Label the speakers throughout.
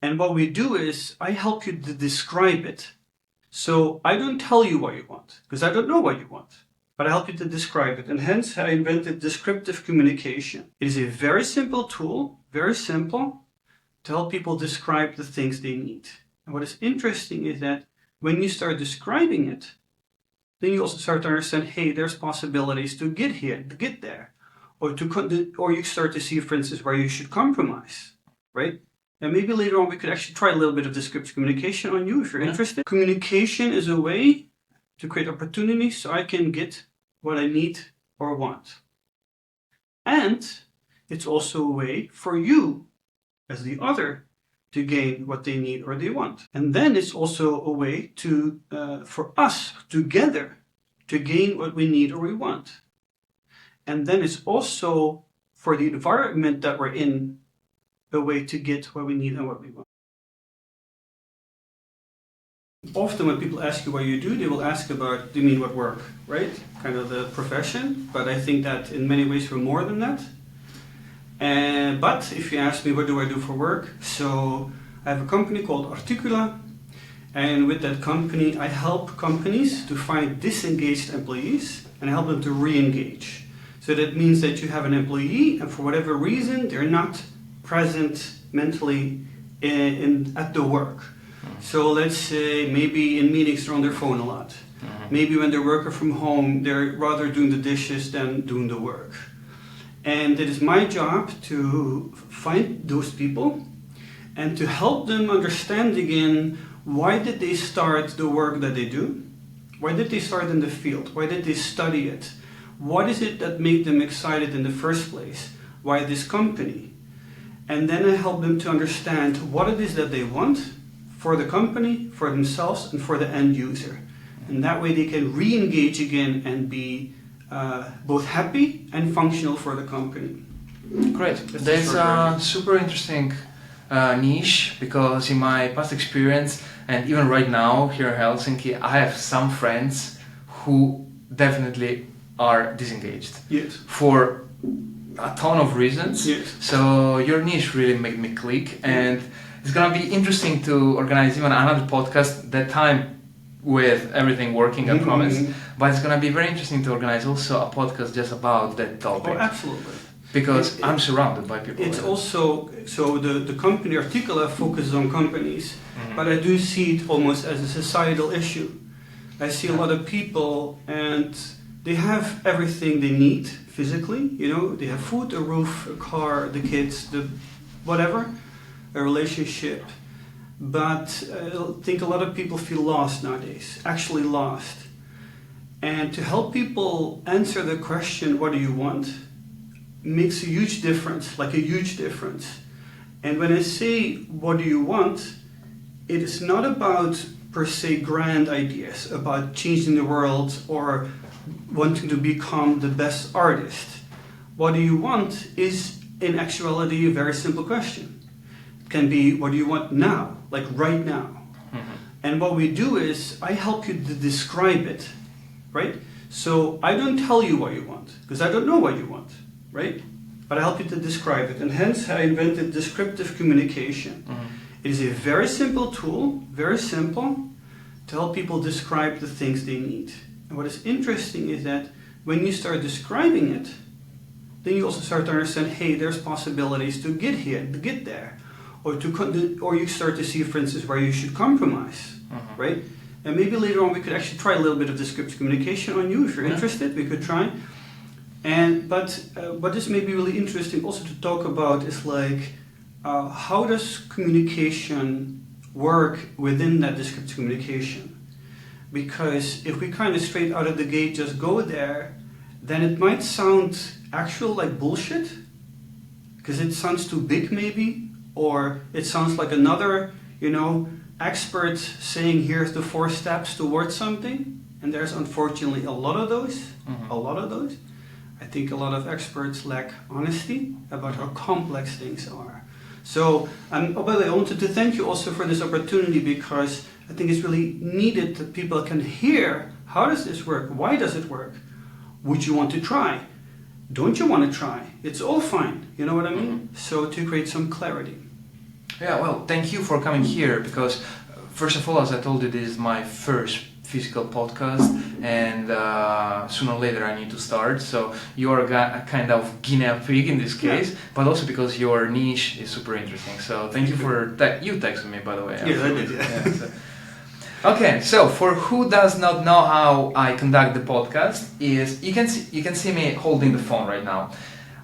Speaker 1: And what we do is I help you to describe it. So I don't tell you what you want, because I don't know what you want, but I help you to describe it. And hence I invented Descriptive communication. It is a very simple tool, very simple, to help people describe the things they need. And what is interesting is that when you start describing it, then you also start to understand, hey, there's possibilities to get here, to get there, or you start to see, for instance, where you should compromise, right? And maybe later on we could actually try a little bit of descriptive communication on you if you're interested. Communication is a way to create opportunities so I can get what I need or want. And it's also a way for you as the other to gain what they need or they want. And then it's also a way to for us together to gain what we need or we want. And then it's also for the environment that we're in a way to get what we need and what we want. Often when people ask you what you do, they will ask about, do you mean what work, right? Kind of the profession, but I think that in many ways we're more than that. But if you ask me what do I do for work, so I have a company called Artur, and with that company I help companies to find disengaged employees and help them to re-engage. So that means that you have an employee and for whatever reason they're not present mentally at the work. So let's say maybe in meetings they're on their phone a lot. Maybe when they're working from home they're rather doing the dishes than doing the work. And it is my job to find those people and to help them understand again, why did they start the work that they do? Why did they start in the field? Why did they study it? What is it that made them excited in the first place? Why this company? And then I help them to understand what it is that they want for the company, for themselves, and for the end user. And that way they can re-engage again and be both happy and functional for the company.
Speaker 2: Great. That's a super interesting niche, because in my past experience and even right now here in Helsinki, I have some friends who definitely are disengaged.
Speaker 1: Yes.
Speaker 2: For a ton of reasons.
Speaker 1: Yes.
Speaker 2: So your niche really made me click, and it's gonna be interesting to organize even another podcast that time with everything working, I promise. But it's gonna be very interesting to organize also a podcast just about that topic.
Speaker 1: Oh, absolutely.
Speaker 2: Because I'm surrounded by people.
Speaker 1: It's also, so the company Articula focuses on companies, but I do see it almost as a societal issue. I see a lot of people and they have everything they need physically, you know, they have food, a roof, a car, the kids, the whatever, a relationship. But I think a lot of people feel lost nowadays, actually lost. And to help people answer the question, what do you want, makes a huge difference, like a huge difference. And when I say, what do you want, it is not about per se grand ideas, about changing the world or wanting to become the best artist. What do you want is in actuality a very simple question. It can be, what do you want now, like right now? And what we do is I help you to describe it, right? So I don't tell you what you want, because I don't know what you want, right? But I help you to describe it, and hence I invented Descriptive communication. It is a very simple tool, very simple, to help people describe the things they need. And what is interesting is that when you start describing it, then you also start to understand, hey, there's possibilities to get here, to get there, or you start to see, for instance, where you should compromise, right? And maybe later on we could actually try a little bit of descriptive communication on you if you're interested. We could try. But what is maybe really interesting also to talk about is like, how does communication work within that descriptive communication? Because if we kind of straight out of the gate just go there, then it might sound actual like bullshit, because it sounds too big maybe, or it sounds like another, you know, expert saying here's the 4 steps towards something, and there's unfortunately a lot of those, I think a lot of experts lack honesty about how complex things are. So, by the way, I wanted to thank you also for this opportunity, because I think it's really needed that people can hear, how does this work? Why does it work? Would you want to try? Don't you want to try? It's all fine, you know what I mean? So to create some clarity.
Speaker 2: Yeah, well, thank you for coming here because, first of all, as I told you, this is my first physical podcast, and sooner or later I need to start. So you are a kind of guinea pig in this case, but also because your niche is super interesting. So thank you for you texted me, by the way.
Speaker 1: Yes, I did. Yeah.
Speaker 2: So. Okay, so for who does not know how I conduct the podcast, is you can see me holding the phone right now.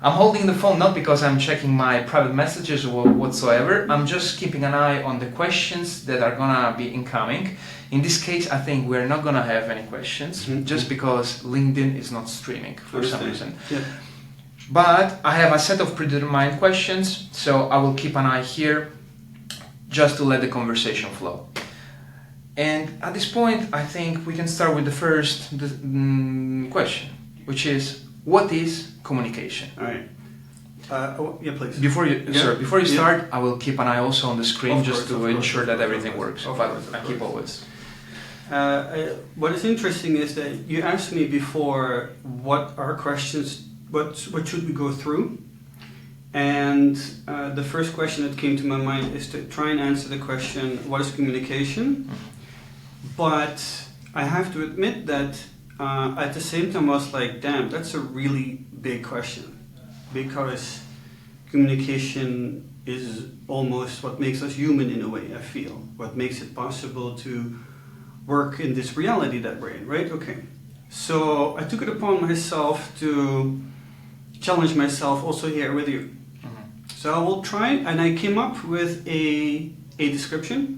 Speaker 2: I'm holding the phone not because I'm checking my private messages or whatsoever. I'm just keeping an eye on the questions that are gonna be incoming. In this case, I think we're not gonna have any questions, just because LinkedIn is not streaming for some reason.
Speaker 1: Yeah.
Speaker 2: But I have a set of predetermined questions, so I will keep an eye here just to let the conversation flow. And at this point, I think we can start with the first question, which is, what is communication?
Speaker 1: All right. Yeah, please.
Speaker 2: Before you start, I will keep an eye also on the screen just to ensure that everything works. But I keep always.
Speaker 1: What is interesting is that you asked me before what are questions, what should we go through, and the first question that came to my mind is to try and answer the question, what is communication? But I have to admit that at the same time I was like, damn, that's a really big question, because communication is almost what makes us human in a way, I feel. What makes it possible to work in this reality that we're in, right? Okay. So I took it upon myself to challenge myself also here with you. So I will try, and I came up with a description,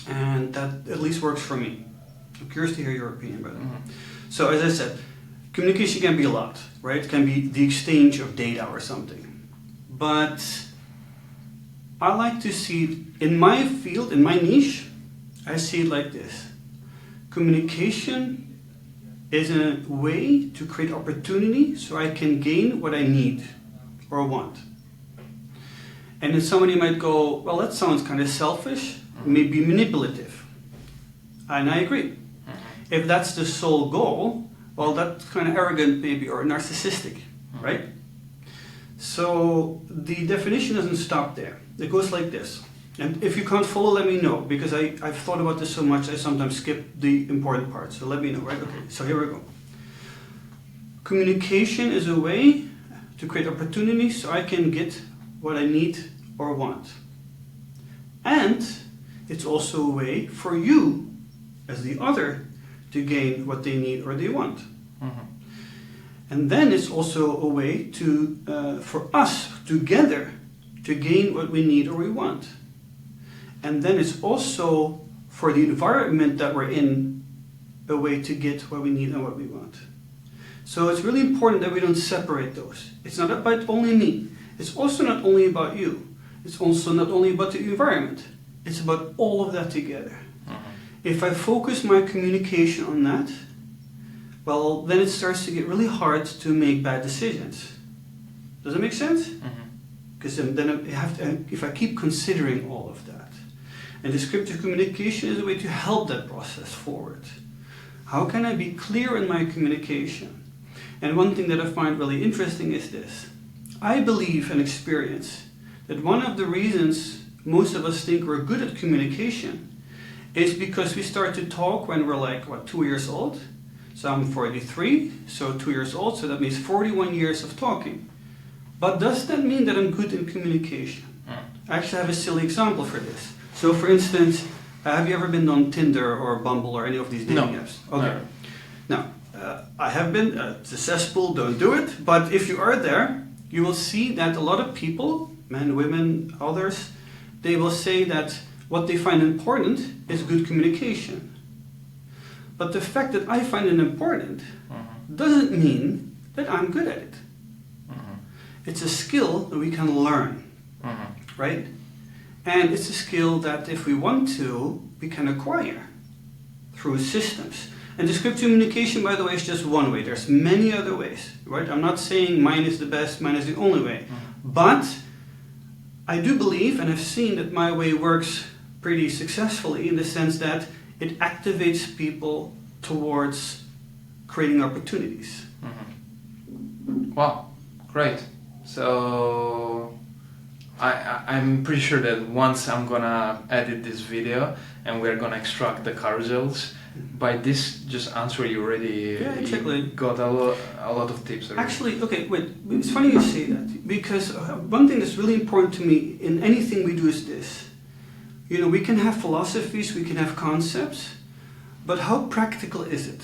Speaker 1: and that at least works for me. I'm curious to hear your opinion about it. So as I said, communication can be a lot, right? It can be the exchange of data or something. But I like to see it in my field, in my niche, I see it like this. Communication is a way to create opportunity so I can gain what I need or want. And then somebody might go, well, that sounds kind of selfish, maybe manipulative. And I agree. If that's the sole goal, well, that's kind of arrogant maybe, or narcissistic, right? So the definition doesn't stop there. It goes like this. And if you can't follow, let me know, because I've thought about this so much I sometimes skip the important parts. So let me know, right? Okay, so here we go. Communication is a way to create opportunity so I can get what I need or want. And it's also a way for you, as the other, to gain what they need or they want. And then it's also a way to for us together to gain what we need or we want. And then it's also for the environment that we're in a way to get what we need and what we want. So it's really important that we don't separate those. It's not about only me. It's also not only about you. It's also not only about the environment. It's about all of that together. If I focus my communication on that, well, then it starts to get really hard to make bad decisions. Does that make sense? Because then I have to, if I keep considering all of that. And descriptive communication is a way to help that process forward. How can I be clear in my communication? And one thing that I find really interesting is this. I believe and experience that one of the reasons most of us think we're good at communication is because we start to talk when we're like, 2 years old? So I'm 43, so 2 years old, so that means 41 years of talking. But does that mean that I'm good in communication? I actually have a silly example for this. So for instance, have you ever been on Tinder or Bumble or any of these dating apps? Okay. Now, I have been successful, don't do it, but if you are there, you will see that a lot of people, men, women, others, they will say that what they find important is good communication. But the fact that I find it important doesn't mean that I'm good at it. It's a skill that we can learn, right? And it's a skill that if we want to, we can acquire through systems. And descriptive communication, by the way, is just one way. There's many other ways, right? I'm not saying mine is the best, mine is the only way. But I do believe, and I've seen that my way works pretty successfully in the sense that it activates people towards creating opportunities.
Speaker 2: Wow, great. So I'm pretty sure that once I'm gonna edit this video and we're gonna extract the carousels, by this just answer you already
Speaker 1: exactly.
Speaker 2: got a lot of tips already.
Speaker 1: Actually, okay, wait, it's funny you say that, because one thing that's really important to me in anything we do is this. You know, we can have philosophies, we can have concepts, but how practical is it?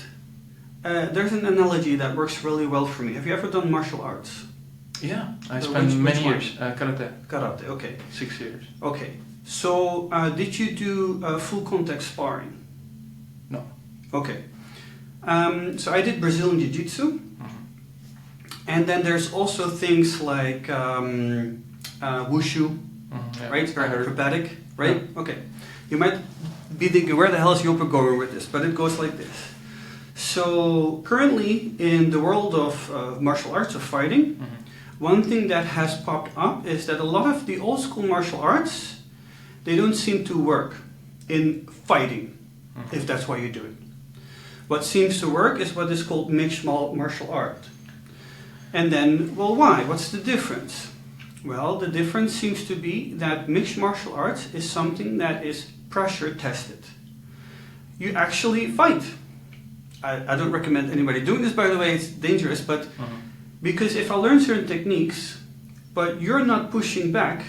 Speaker 1: There's an analogy that works really well for me. Have you ever done martial arts?
Speaker 2: Yeah, I spent many years. Karate.
Speaker 1: Karate, okay.
Speaker 2: 6 years.
Speaker 1: Okay, so did you do full contact sparring?
Speaker 2: No.
Speaker 1: Okay. So I did Brazilian Jiu-Jitsu. And then there's also things like wushu, right? Very acrobatic, right? Yeah. Okay. You might be thinking, where the hell is Joppe going with this? But it goes like this. So currently in the world of martial arts, of fighting, one thing that has popped up is that a lot of the old school martial arts, they don't seem to work in fighting, if that's why you do it. What seems to work is what is called mixed martial art. And then, well, why? What's the difference? Well, the difference seems to be that mixed martial arts is something that is pressure tested. You actually fight. I don't recommend anybody doing this, by the way, it's dangerous, but because if I learn certain techniques, but you're not pushing back,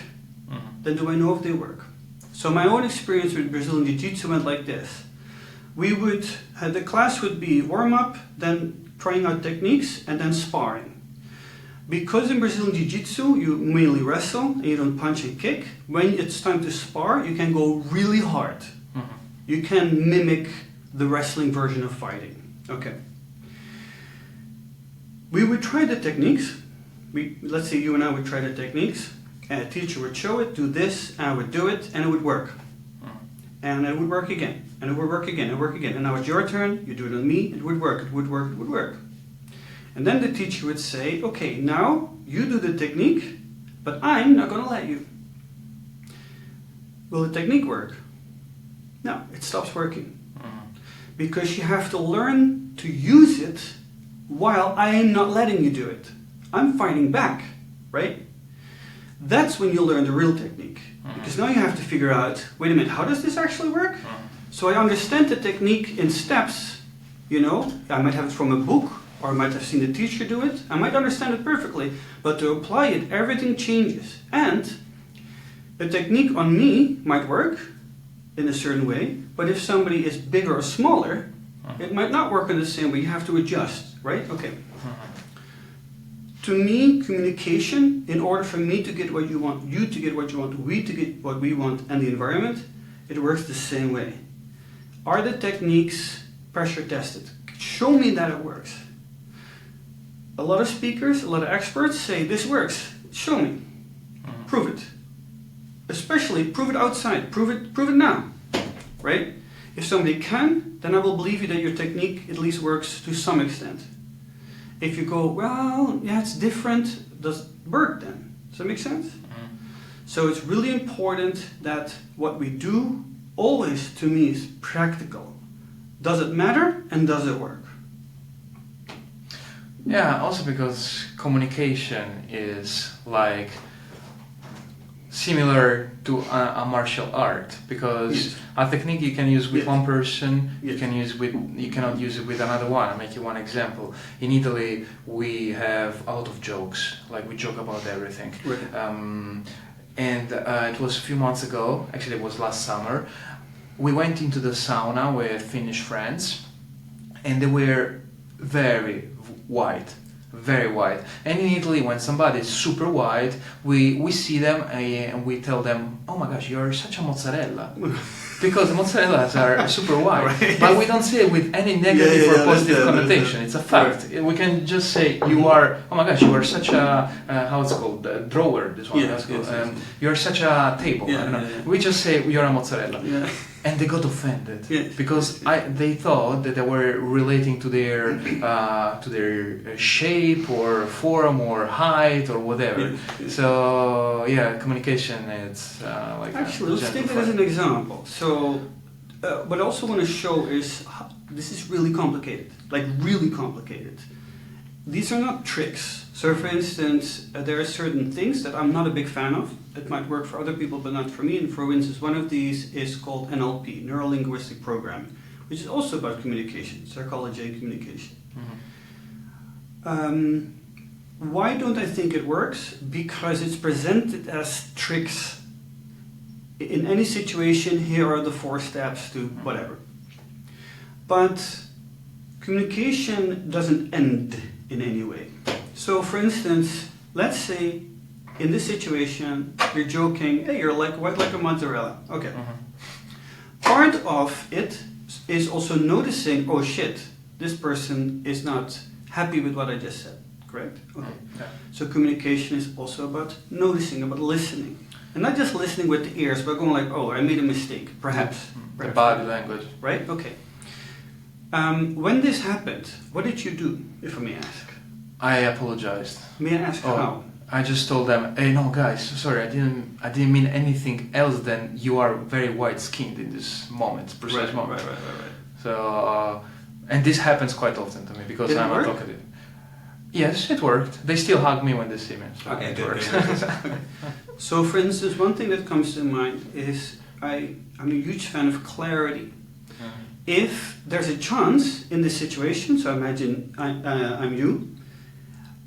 Speaker 1: then do I know if they work? So my own experience with Brazilian Jiu-Jitsu went like this. The class would be warm-up, then trying out techniques, and then sparring. Because in Brazilian Jiu-Jitsu, you mainly wrestle, and you don't punch and kick, when it's time to spar, you can go really hard. You can mimic the wrestling version of fighting. Okay. We would try the techniques. Let's say you and I would try the techniques, and a teacher would show it, do this, and I would do it, and it would work. And it would work again, and it would work again, and work again. And now it's your turn, you do it on me, it would work, it would work, it would work. And then the teacher would say, okay, now you do the technique, but I'm not going to let you. Will the technique work? No, it stops working. Because you have to learn to use it while I am not letting you do it. I'm fighting back, right? That's when you learn the real technique. Because now you have to figure out, wait a minute, how does this actually work? So I understand the technique in steps, you know, I might have it from a book, or I might have seen the teacher do it. I might understand it perfectly, but to apply it, everything changes. And the technique on me might work in a certain way, but if somebody is bigger or smaller, it might not work in the same way. You have to adjust, right? Okay. To me, communication, in order for me to get what you want, you to get what you want, we to get what we want, and the environment, it works the same way. Are the techniques pressure tested? Show me that it works. A lot of speakers, a lot of experts say this works. Show me. Prove it. Especially prove it outside. Prove it now. Right? If somebody can, then I will believe you that your technique at least works to some extent. If you go, well, yeah, it's different, does it work then? Does that make sense? So it's really important that what we do always, to me, is practical. Does it matter and does it work?
Speaker 2: Yeah, also because communication is like similar to a martial art, because a technique you can use with one person, you cannot use it with another one. I'll make you one example. In Italy, we have a lot of jokes, like we joke about everything. And it was a few months ago, actually it was last summer, we went into the sauna with Finnish friends, and they were very white. Very white. And in Italy, when somebody is super white, we see them and we tell them, oh my gosh, you're such a mozzarella. Because mozzarellas are super white. Right. But we don't say it with any negative or positive connotation. It's a fact. Right. We can just say, you are, oh my gosh, you are such a, how it's called, a drawer, this one. You're such a table. I don't know. We just say, you're a mozzarella. And they got offended because they thought that they were relating to their shape or form or height or whatever. So yeah, communication it's like
Speaker 1: actually let's take it as an example. So what I also want to show is this is really complicated, like really complicated. these are not tricks. So for instance, there are certain things that I'm not a big fan of. It might work for other people, but not for me. And for instance, one of these is called NLP, Neuro-Linguistic Programming, which is also about communication, psychology and communication. Why don't I think it works? Because it's presented as tricks. In any situation, here are the 4 steps to whatever. But communication doesn't end in any way. So for instance, let's say in this situation, you're joking, hey, you're like a mozzarella. Okay. Part of it is also noticing, oh shit, this person is not happy with what I just said. Correct? Okay. So communication is also about noticing, about listening. And not just listening with the ears, but going like, oh, I made a mistake, perhaps.
Speaker 2: The body language.
Speaker 1: Right? Okay. When this happened, what did you do, if I may ask?
Speaker 2: I apologized.
Speaker 1: May I ask how?
Speaker 2: I just told them, hey, no, guys, sorry, I didn't mean anything else than you are very white-skinned in this moment, precise moment.
Speaker 1: Right.
Speaker 2: So, and this happens quite often to me because I'm a talkative. Yes, it worked. They still hug me when they see me. So
Speaker 1: okay,
Speaker 2: it works.
Speaker 1: Okay. So, for instance, one thing that comes to mind is I'm a huge fan of clarity. If there's a chance in this situation, so imagine I'm you,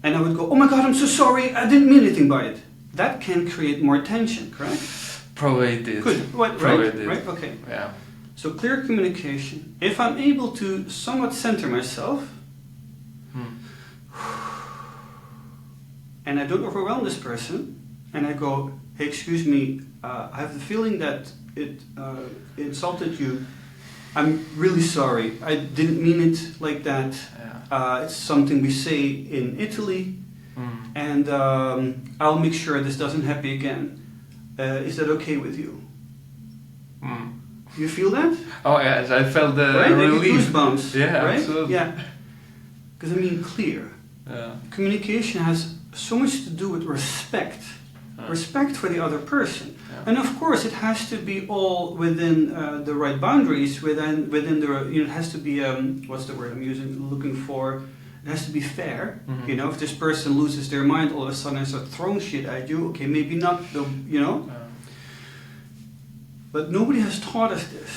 Speaker 1: and I would go, oh my god, I'm so sorry, I didn't mean anything by it. That can create more tension, correct?
Speaker 2: Probably it did.
Speaker 1: Good,
Speaker 2: Probably it did.
Speaker 1: Right, okay.
Speaker 2: Yeah.
Speaker 1: So clear communication. If I'm able to somewhat center myself, and I don't overwhelm this person, and I go, hey, excuse me, I have the feeling that it insulted you. I'm really sorry. I didn't mean it like that. Yeah. It's something we say in Italy, and I'll make sure this doesn't happen again. Is that okay with you? You feel that?
Speaker 2: Oh yes, I felt the
Speaker 1: right?
Speaker 2: relief.
Speaker 1: Goosebumps.
Speaker 2: Yeah,
Speaker 1: right?
Speaker 2: absolutely.
Speaker 1: Yeah. Because I mean, clear.
Speaker 2: Yeah.
Speaker 1: Communication has so much to do with respect. Respect for the other person. Yeah. And of course it has to be all within the right boundaries, within the, it has to be, what's the word I'm looking for, it has to be fair. You know, if this person loses their mind all of a sudden and starts throwing shit at you, okay, maybe not, but nobody has taught us this.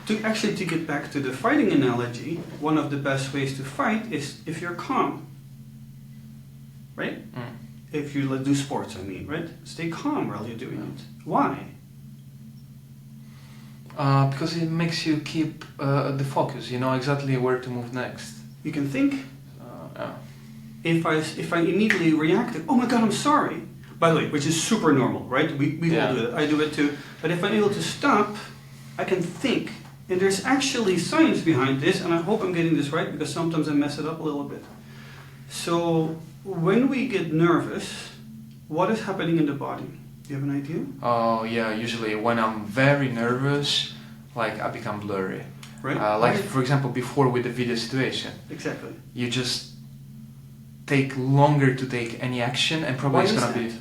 Speaker 1: To get back to the fighting analogy, one of the best ways to fight is if you're calm, right? If you do sports, I mean, right? Stay calm while you're doing it. Why?
Speaker 2: Because it makes you keep the focus. You know exactly where to move next.
Speaker 1: You can think. If I immediately react, oh my god, I'm sorry. By the way, which is super normal, right? We all do it. I do it too. But if I'm able to stop, I can think. And there's actually science behind this, and I hope I'm getting this right because sometimes I mess it up a little bit. So when we get nervous, what is happening in the body? Do you have an idea?
Speaker 2: Oh yeah, usually when I'm very nervous, like I become blurry.
Speaker 1: Right.
Speaker 2: Like for example, before with the video situation.
Speaker 1: Exactly.
Speaker 2: You just take longer to take any action, and probably it's gonna be.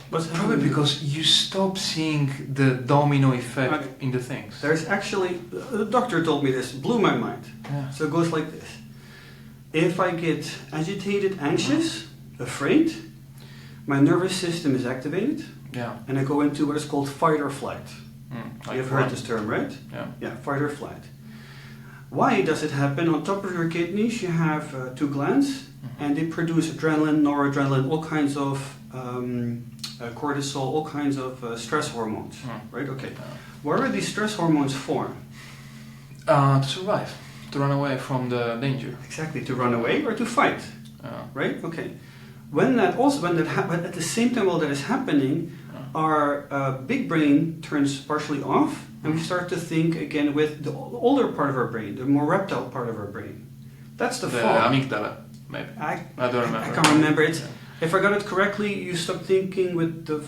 Speaker 2: Probably because you stop seeing the domino effect in the things.
Speaker 1: There's actually, the doctor told me this, blew my mind. Yeah. So it goes like this. If I get agitated, anxious, afraid, my nervous system is activated, and I go into what is called fight or flight. You've heard this term, right? Yeah, fight or flight. Why does it happen? On top of your kidneys you have 2 glands, and they produce adrenaline, noradrenaline, all kinds of cortisol, all kinds of stress hormones, right? Okay. Where do these stress hormones form?
Speaker 2: To survive, to run away from the danger.
Speaker 1: Exactly, to run away or to fight, right? Okay. When that happens, at the same time while that is happening, our big brain turns partially off, and we start to think again with the older part of our brain, the more reptile part of our brain. That's the fog.
Speaker 2: Amygdala, maybe. I don't remember.
Speaker 1: I can't remember. If I got it correctly, you stop thinking with the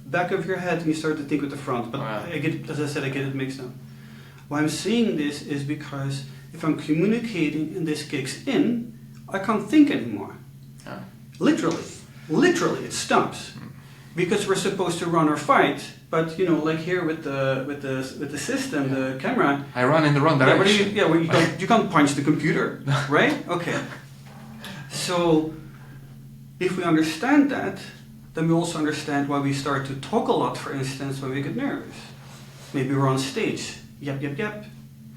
Speaker 1: back of your head and you start to think with the front. But I get, as I said, I get it mixed up. Why I'm saying this is because if I'm communicating and this kicks in, I can't think anymore. Literally, it stops. Because we're supposed to run or fight, but like here with the system, the camera.
Speaker 2: I run in the wrong direction.
Speaker 1: You can't punch the computer, right? Okay. So if we understand that, then we also understand why we start to talk a lot, for instance, when we get nervous. Maybe we're on stage. Yep.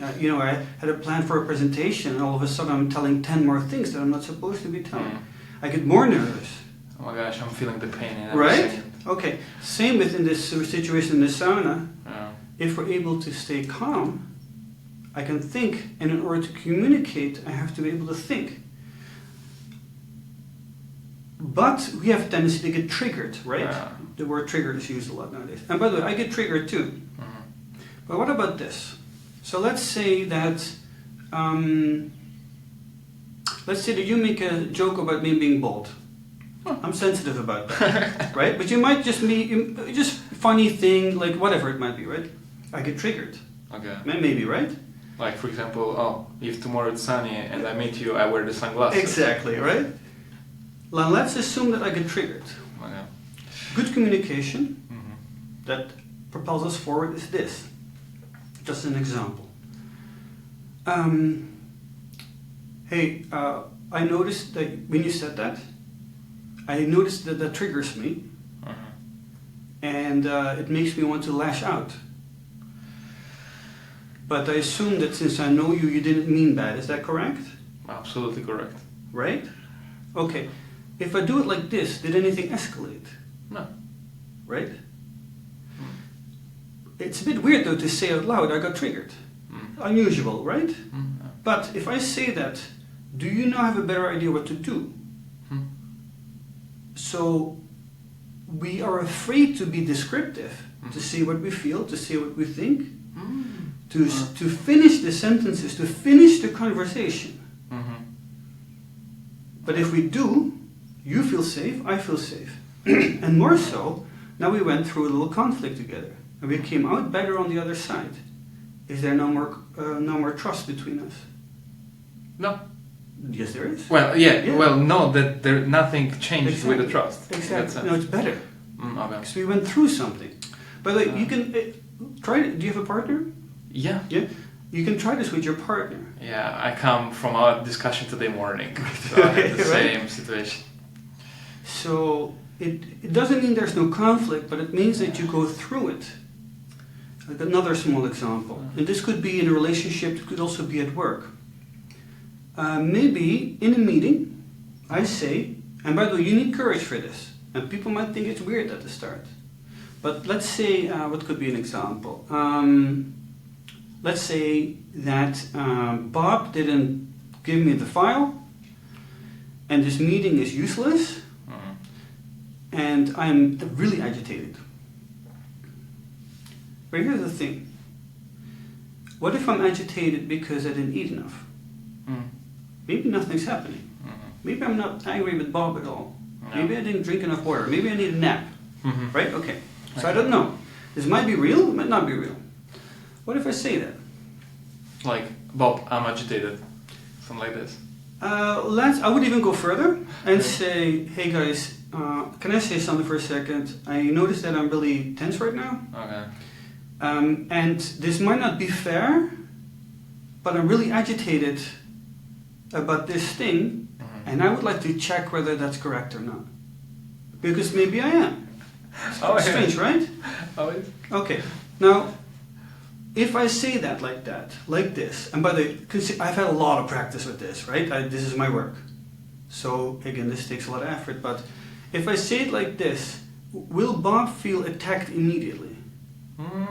Speaker 1: I had a plan for a presentation, and all of a sudden I'm telling 10 more things that I'm not supposed to be telling. I get more nervous.
Speaker 2: Oh my gosh, I'm feeling the pain in every
Speaker 1: right?
Speaker 2: second.
Speaker 1: Okay. Same within this situation in the sauna.
Speaker 2: Yeah.
Speaker 1: If we're able to stay calm, I can think, and in order to communicate, I have to be able to think. But we have a tendency to get triggered, right?
Speaker 2: Yeah.
Speaker 1: The word triggered is used a lot nowadays. And by the way, I get triggered too. But what about this? So let's say that you make a joke about me being bald. I'm sensitive about that, right? But you might just be just funny thing, like whatever it might be, right? I get triggered.
Speaker 2: Okay.
Speaker 1: Maybe, right?
Speaker 2: Like for example, if tomorrow it's sunny and I meet you, I wear the sunglasses.
Speaker 1: Exactly, right? Now let's assume that I get triggered.
Speaker 2: Okay.
Speaker 1: Good communication that propels us forward is this. Just an example. Hey, I noticed that when you said that, I noticed that that triggers me, and it makes me want to lash out. But I assume that since I know you, you didn't mean bad. Is that correct?
Speaker 2: Absolutely correct.
Speaker 1: Right? Okay. If I do it like this, did anything escalate?
Speaker 2: No.
Speaker 1: Right? It's a bit weird though to say out loud, I got triggered. Unusual, right?
Speaker 2: Yeah.
Speaker 1: But if I say that, do you now have a better idea what to do? So we are afraid to be descriptive, to say what we feel, to say what we think, to finish the sentences, to finish the conversation. But if we do, you feel safe, I feel safe. And more so, now we went through a little conflict together, and we came out better on the other side. Is there no more trust between us?
Speaker 2: No.
Speaker 1: Yes, there is.
Speaker 2: Well, yeah. Well, no, that there nothing changed with the trust.
Speaker 1: Exactly. No, it's better.
Speaker 2: Okay.
Speaker 1: Because we went through something. By the way, you can try it. Do you have a partner?
Speaker 2: Yeah.
Speaker 1: Yeah. You can try this with your partner.
Speaker 2: Yeah, I come from our discussion today morning, so I had the same situation.
Speaker 1: So it doesn't mean there's no conflict, but it means that you go through it. Like another small example, and this could be in a relationship, it could also be at work. Maybe in a meeting, I say, and by the way, you need courage for this, and people might think it's weird at the start. But let's say, what could be an example? Let's say that Bob didn't give me the file, and this meeting is useless, and I'm really agitated. But here's the thing. What if I'm agitated because I didn't eat enough? Maybe nothing's happening. Maybe I'm not angry with Bob at all. No. Maybe I didn't drink enough water. Maybe I need a nap. Right? Okay. So I don't know. This might be real, it might not be real. What if I say that?
Speaker 2: Like, Bob, I'm agitated. Something like this.
Speaker 1: I would even go further and say, hey guys, can I say something for a second? I noticed that I'm really tense right now.
Speaker 2: Okay.
Speaker 1: And this might not be fair, but I'm really agitated about this thing, and I would like to check whether that's correct or not. Because maybe I am. It's strange, right? Okay. Now, if I say that, like this, and by the way, I've had a lot of practice with this, right? This is my work. So, again, this takes a lot of effort, but if I say it like this, will Bob feel attacked immediately?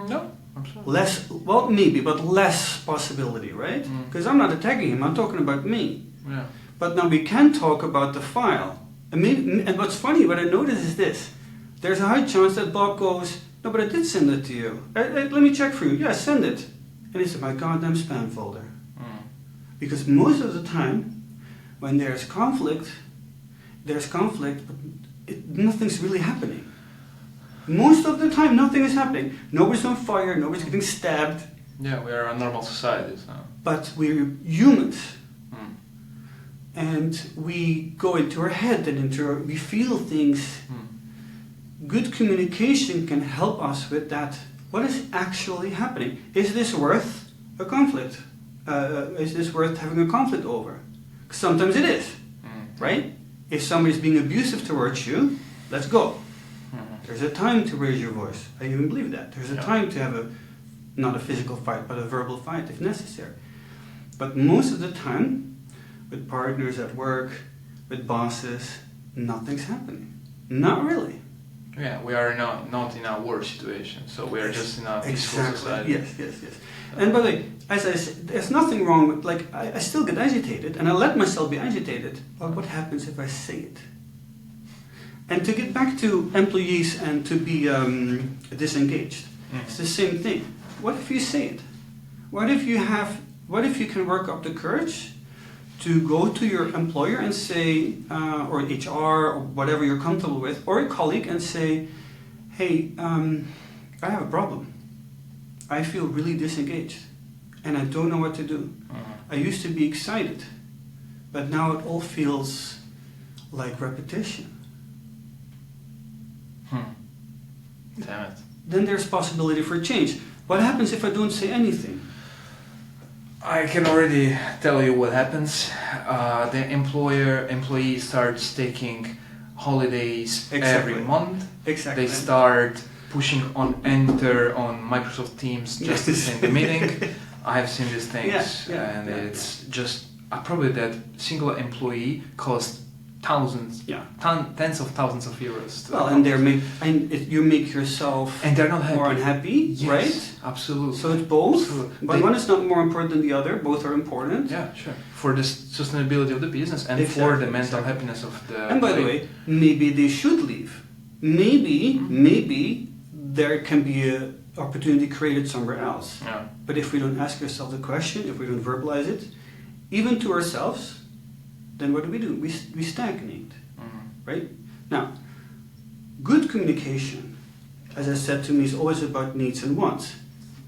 Speaker 2: No, absolutely.
Speaker 1: Less, well, maybe, but less possibility, right? Because I'm not attacking him, I'm talking about me.
Speaker 2: Yeah.
Speaker 1: But now we can talk about the file. And what's funny, what I notice is this. There's a high chance that Bob goes, no, but I did send it to you. Let me check for you. Yeah, send it. And it's in my goddamn spam folder. Because most of the time, when there's conflict, but nothing's really happening. Most of the time, nothing is happening. Nobody's on fire, nobody's getting stabbed.
Speaker 2: Yeah, we are a normal society, so.
Speaker 1: But we're humans. And we go into our head and we feel things. Good communication can help us with that. What is actually happening? Is this worth a conflict? Is this worth having a conflict over? Sometimes it is. right? If somebody's being abusive towards you, let's go. There's a time to raise your voice. I even believe that. There's a time to have not a physical fight, but a verbal fight if necessary. But most of the time, with partners at work, with bosses, nothing's happening. Not really.
Speaker 2: Yeah, we are not in a war situation, so we are just in a peaceful society.
Speaker 1: Yes. And by the way, as I said, there's nothing wrong with, like, I still get agitated, and I let myself be agitated. But what happens if I say it? And to get back to employees and to be disengaged, it's the same thing. What if you say it? What if you can work up the courage to go to your employer and say, or HR, or whatever you're comfortable with, or a colleague and say, hey, I have a problem. I feel really disengaged and I don't know what to do. I used to be excited, but now it all feels like repetition.
Speaker 2: Damn it.
Speaker 1: Then there's possibility for change. What happens if I don't say anything?
Speaker 2: I can already tell you what happens. The employee starts taking holidays every month.
Speaker 1: Exactly.
Speaker 2: They start pushing on enter on Microsoft Teams just to send the meeting. I have seen these things, it's just probably that single employee costs thousands, tens of thousands of euros.
Speaker 1: Well, and you make yourself
Speaker 2: and they're not happy.
Speaker 1: More unhappy,
Speaker 2: yes,
Speaker 1: right?
Speaker 2: Absolutely.
Speaker 1: So it's both, but one is not more important than the other. Both are important.
Speaker 2: Yeah, sure. For the sustainability of the business and for the mental happiness of the.
Speaker 1: And by the way, maybe they should leave. Maybe there can be an opportunity created somewhere else.
Speaker 2: Yeah.
Speaker 1: But if we don't ask ourselves the question, if we don't verbalize it, even to ourselves, then what do? We stagnate, right? Now, good communication, as I said to me, is always about needs and wants.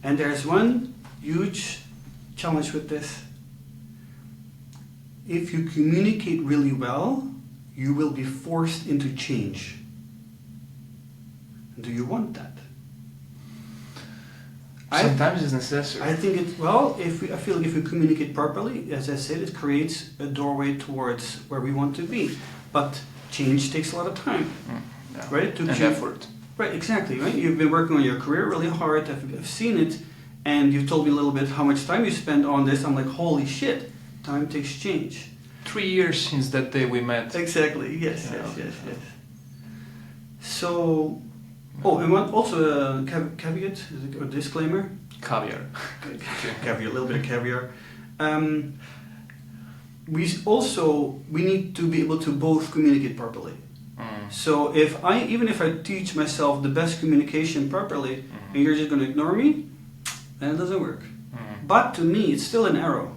Speaker 1: And there's one huge challenge with this. If you communicate really well, you will be forced into change. Do you want that?
Speaker 2: Sometimes it's necessary.
Speaker 1: I think I feel like if we communicate properly, as I said, it creates a doorway towards where we want to be. But change takes a lot of time, right?
Speaker 2: And effort.
Speaker 1: Right, exactly. Right. You've been working on your career really hard. I've seen it, and you told me a little bit how much time you spent on this. I'm like, holy shit, time takes change.
Speaker 2: 3 years since that day we met.
Speaker 1: Exactly. Yes. So. Oh, and also a caveat, or disclaimer?
Speaker 2: Caviar.
Speaker 1: Caviar, a little bit of caviar. We need to be able to both communicate properly. So even if I teach myself the best communication properly, and you're just going to ignore me, then it doesn't work. But to me, it's still an arrow.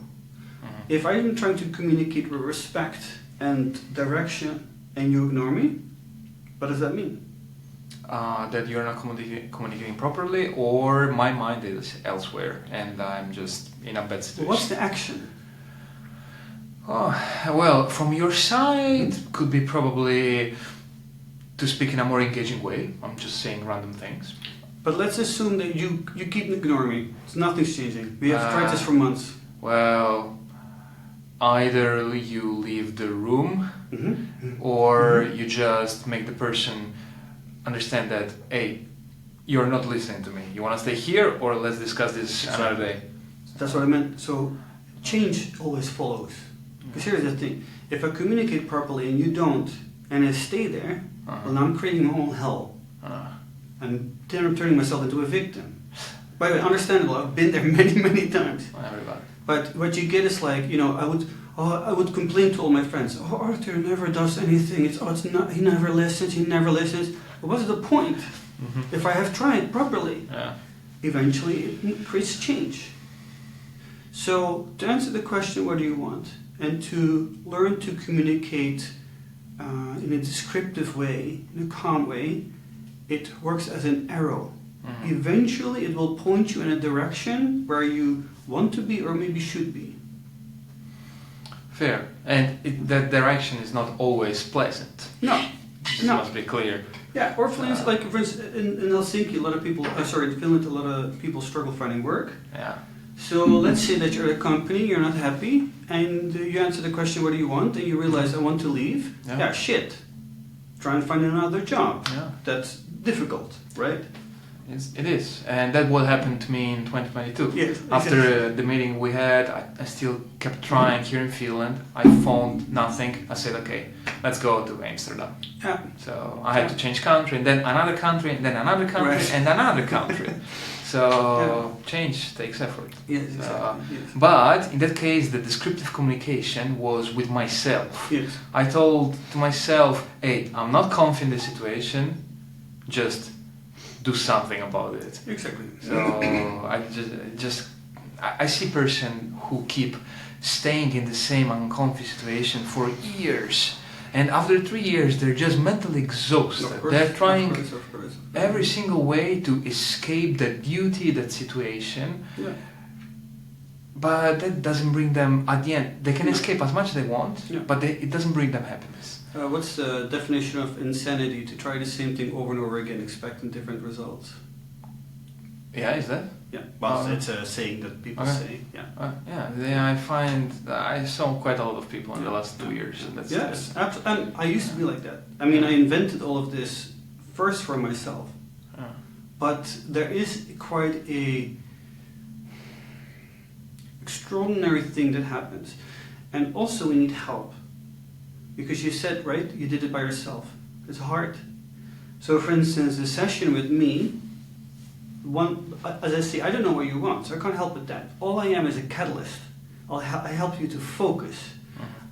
Speaker 1: If I'm trying to communicate with respect and direction, and you ignore me, what does that mean?
Speaker 2: That you're not communicating properly, or my mind is elsewhere and I'm just in a bad situation.
Speaker 1: What's the action?
Speaker 2: Well, from your side, could be probably to speak in a more engaging way. I'm just saying random things.
Speaker 1: But let's assume that you keep ignoring me. Nothing's changing. We have tried this for months.
Speaker 2: Well, either you leave the room, or you just make the person understand that, hey, you're not listening to me. You want to stay here, or let's discuss this another day?
Speaker 1: That's what I meant. So change always follows. Because here's the thing. If I communicate properly and you don't, and I stay there, well, now I'm creating my own hell. And then I'm turning myself into a victim. By the way, understandable. I've been there many times.
Speaker 2: Everybody.
Speaker 1: But what you get is like, I would complain to all my friends. Oh, Artur never does anything. He never listens. But what's the point? If I have tried properly, eventually it creates change. So to answer the question, what do you want? And to learn to communicate in a descriptive way, in a calm way, it works as an arrow. Eventually it will point you in a direction where you want to be or maybe should be.
Speaker 2: Fair. And that direction is not always pleasant.
Speaker 1: No.
Speaker 2: This must be clear.
Speaker 1: Yeah, or for instance, in Helsinki, in Finland, a lot of people struggle finding work.
Speaker 2: Yeah.
Speaker 1: So let's say that you're at a company, you're not happy, and you answer the question, what do you want? And you realize, I want to leave. Yeah, shit. Try and find another job.
Speaker 2: Yeah.
Speaker 1: That's difficult, right?
Speaker 2: It is. And that what happened to me in 2022.
Speaker 1: Yes,
Speaker 2: After the meeting we had, I still kept trying here in Finland. I found nothing. I said, okay, let's go to Amsterdam.
Speaker 1: Yeah.
Speaker 2: So I had to change country, and then another country, and then another country, and another country. So change takes effort.
Speaker 1: Yes, exactly. Yes.
Speaker 2: But in that case, the descriptive communication was with myself.
Speaker 1: Yes.
Speaker 2: I told to myself, hey, I'm not confident in the situation, just do something about it.
Speaker 1: Exactly.
Speaker 2: So I see person who keep staying in the same uncomfy situation for years. And after 3 years, they're just mentally exhausted. They're trying
Speaker 1: of course.
Speaker 2: every single way to escape that duty, that situation.
Speaker 1: Yeah.
Speaker 2: But that doesn't bring them, at the end, they can escape as much as they want, but it doesn't bring them happiness.
Speaker 1: What's the definition of insanity? To try the same thing over and over again, expecting different results.
Speaker 2: Yeah, is that?
Speaker 1: Yeah, well, it's a saying that people say. Yeah.
Speaker 2: I find I saw quite a lot of people in the last 2 years. And that's
Speaker 1: yes, absolutely. I used to be like that. I mean, I invented all of this first for myself, but there is quite a extraordinary thing that happens, and also we need help, because you said, right, you did it by yourself. It's hard. So, for instance, the session with me. As I say, I don't know what you want, so I can't help with that. All I am is a catalyst. I help you to focus.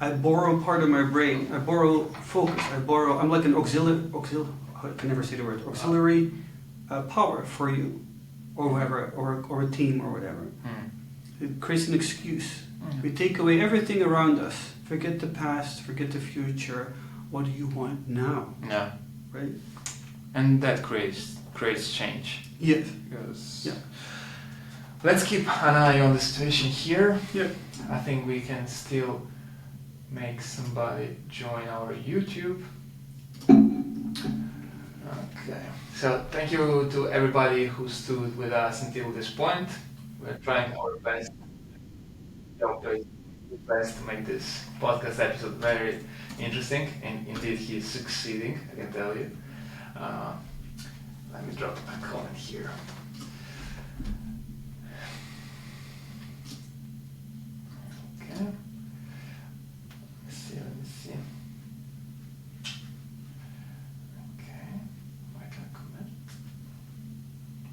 Speaker 1: I borrow part of my brain. I borrow focus. I'm like an auxiliary. I can never say the word. Auxiliary power for you, or whoever, or a team, or whatever. It creates an excuse. We take away everything around us. Forget the past. Forget the future. What do you want now?
Speaker 2: Yeah.
Speaker 1: Right.
Speaker 2: And that creates change.
Speaker 1: Yes.
Speaker 2: Because let's keep an eye on the situation here.
Speaker 1: Yeah.
Speaker 2: I think we can still make somebody join our YouTube. Okay. So thank you to everybody who stood with us until this point. We're trying our best. Joppe is the best to make this podcast episode very interesting, and indeed he's succeeding, I can tell you. Let me drop a comment here. Okay. Let me see. Okay. Why can't I comment?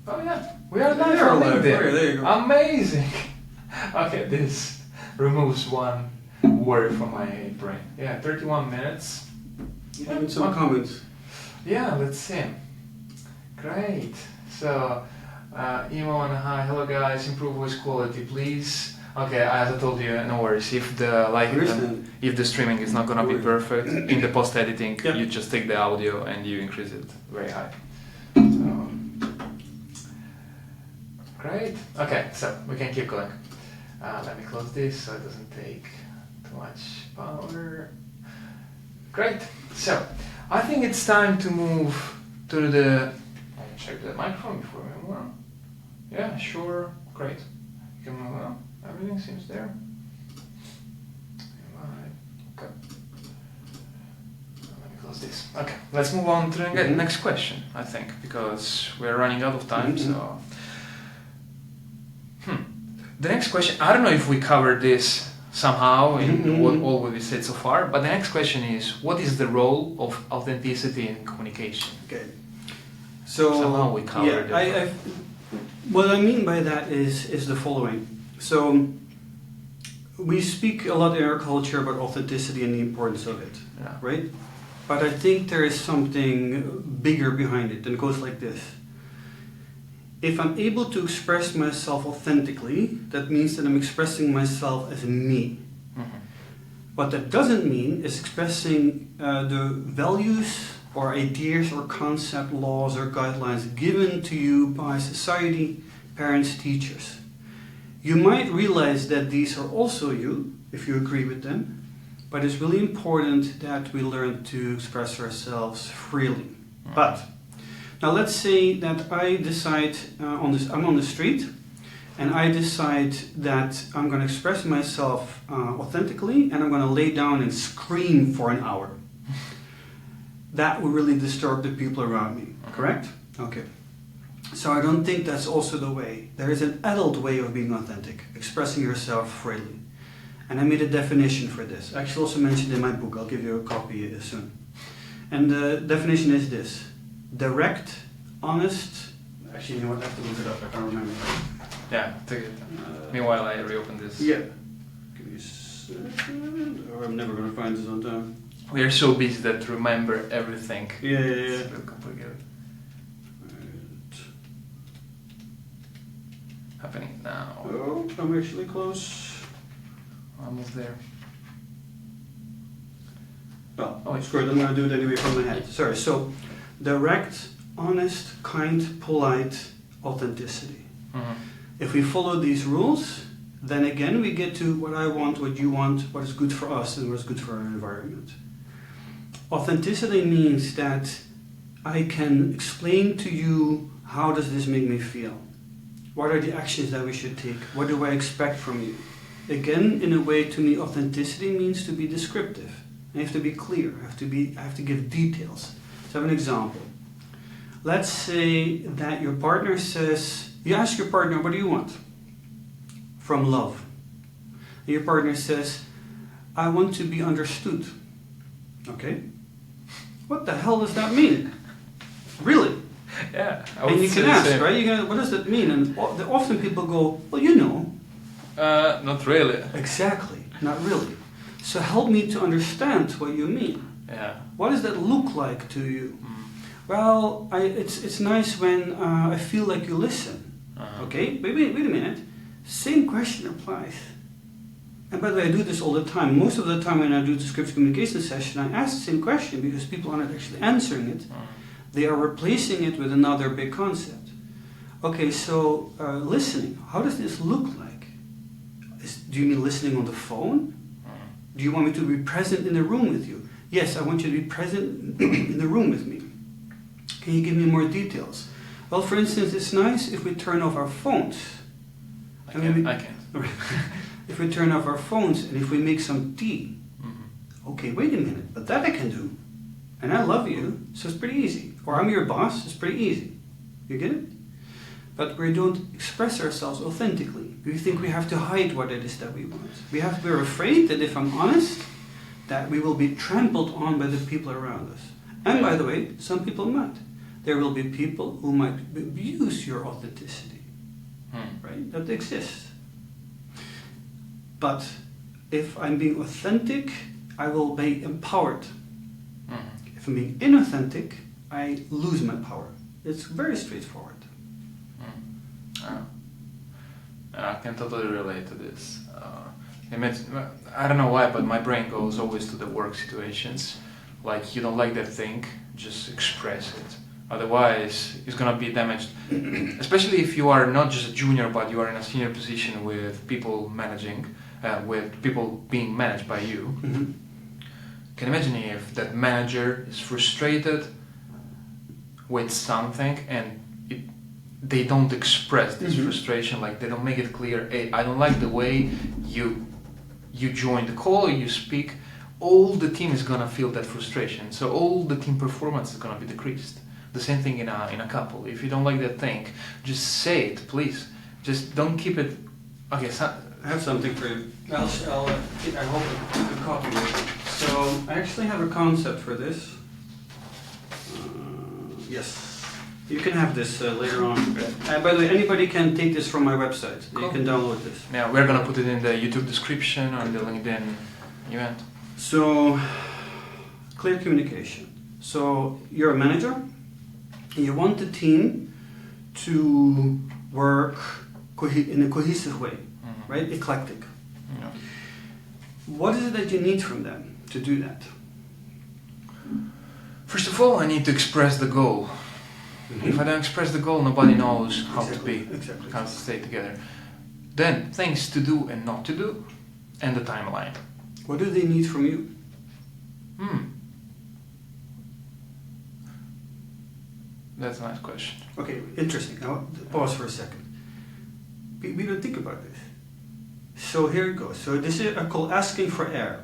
Speaker 2: Oh yeah, we are live on LinkedIn.
Speaker 1: There you go.
Speaker 2: Amazing. Okay, this removes one word from my brain. Yeah, 31 minutes.
Speaker 1: Even some comments.
Speaker 2: Yeah, let's see. Great. So, Imon, hi, hello guys, improve voice quality, please. Okay, as I told you, no worries. If the streaming is not gonna be perfect in the post editing, you just take the audio and you increase it very high. So, great. Okay, so we can keep going. Let me close this so it doesn't take too much power. Great. So, I think it's time to move to the. I'll check the microphone before we move on. Yeah, sure. Great. You can move on. Everything seems there. Okay. Let me close this. Okay. Let's move on to the next question, I think, because we're running out of time. So. The next question, I don't know if we covered this somehow in what we said so far, but the next question is, what is the role of authenticity in communication?
Speaker 1: Okay. So
Speaker 2: somehow we covered it.
Speaker 1: What I mean by that is the following. So we speak a lot in our culture about authenticity and the importance of it, right? But I think there is something bigger behind it, and it goes like this. If I'm able to express myself authentically, that means that I'm expressing myself as me. What that doesn't mean is expressing the values or ideas or concept, laws or guidelines given to you by society, parents, teachers. You might realize that these are also you, if you agree with them, but it's really important that we learn to express ourselves freely. But now let's say that I decide I'm on the street and I decide that I'm going to express myself authentically, and I'm going to lay down and scream for an hour. That will really disturb the people around me, correct? Okay. So I don't think that's also the way. There is an adult way of being authentic, expressing yourself freely. And I made a definition for this. I actually also mentioned in my book. I'll give you a copy soon. And the definition is this: direct, honest. Actually, you know what? I have to look it up. I can't remember.
Speaker 2: Yeah, take it. Meanwhile, I reopen this.
Speaker 1: Yeah. Give me a second, or I'm never going to find this on time.
Speaker 2: We are so busy that to remember everything.
Speaker 1: Yeah.
Speaker 2: It's a bit complicated.
Speaker 1: Right.
Speaker 2: Happening now.
Speaker 1: Oh, I'm actually close.
Speaker 2: Almost there.
Speaker 1: Well, screw it, I'm going to do it anyway from my head. Sorry, so direct, honest, kind, polite, authenticity.
Speaker 2: Mm-hmm.
Speaker 1: If we follow these rules, then again we get to what I want, what you want, what is good for us and what is good for our environment. Authenticity means that I can explain to you, how does this make me feel? What are the actions that we should take? What do I expect from you? Again, in a way, to me, authenticity means to be descriptive. I have to be clear. I have to give details. So I have an example. Let's say that your partner says, you ask your partner, what do you want from love? And your partner says, I want to be understood. Okay? What the hell does that mean? Really?
Speaker 2: Yeah.
Speaker 1: And you can ask, right? You can, what does that mean? And often people go, well, you know.
Speaker 2: Not really.
Speaker 1: Exactly, not really. So help me to understand what you mean.
Speaker 2: Yeah.
Speaker 1: What does that look like to you? Well, it's nice when I feel like you listen. Okay, wait a minute. Same question applies. And by the way, I do this all the time. Most of the time when I do the descriptive communication session, I ask the same question because people are not actually answering it. They are replacing it with another big concept. Okay, so listening, how does this look like? Do you mean listening on the phone? Do you want me to be present in the room with you? Yes, I want you to be present in the room with me. Can you give me more details? Well, for instance, it's nice if we turn off our phones.
Speaker 2: I can't.
Speaker 1: If we turn off our phones and if we make some tea. Okay, wait a minute, but that I can do. And I love you, so it's pretty easy. Or I'm your boss, it's pretty easy. You get it? But we don't express ourselves authentically. We think we have to hide what it is that we want. We're afraid that if I'm honest, that we will be trampled on by the people around us. And by the way, some people might. There will be people who might abuse your authenticity. Right? That exists. But if I'm being authentic, I will be empowered. If I'm being inauthentic, I lose my power. It's very straightforward.
Speaker 2: I can totally relate to this. I don't know why, but my brain goes always to the work situations. Like, you don't like that thing, just express it. Otherwise, it's gonna be damaged. Especially if you are not just a junior, but you are in a senior position with people managing, with people being managed by you. Can you imagine if that manager is frustrated with something and they don't express this frustration, like they don't make it clear, hey, I don't like the way you join the call or you speak, all the team is gonna feel that frustration. So all the team performance is gonna be decreased. The same thing in a couple. If you don't like that thing, just say it, please. Just don't keep it. Okay, so
Speaker 1: I have something for you. I hope you can copy it. So I actually have a concept for this. Yes. You can have this later on. By the way, anybody can take this from my website. Cool. You can download this.
Speaker 2: Yeah, we're gonna put it in the YouTube description or the LinkedIn event.
Speaker 1: So, clear communication. So you're a manager, and you want the team to work in a cohesive way, right? Eclectic.
Speaker 2: Yeah.
Speaker 1: What is it that you need from them to do that?
Speaker 2: First of all, I need to express the goal. If I don't express the goal, nobody knows how to be, how to stay together. Then, things to do and not to do, and the timeline.
Speaker 1: What do they need from you?
Speaker 2: That's a nice question.
Speaker 1: Okay, interesting. Now, pause for a second. We don't think about this. So here it goes. So this is called asking for A.I.R.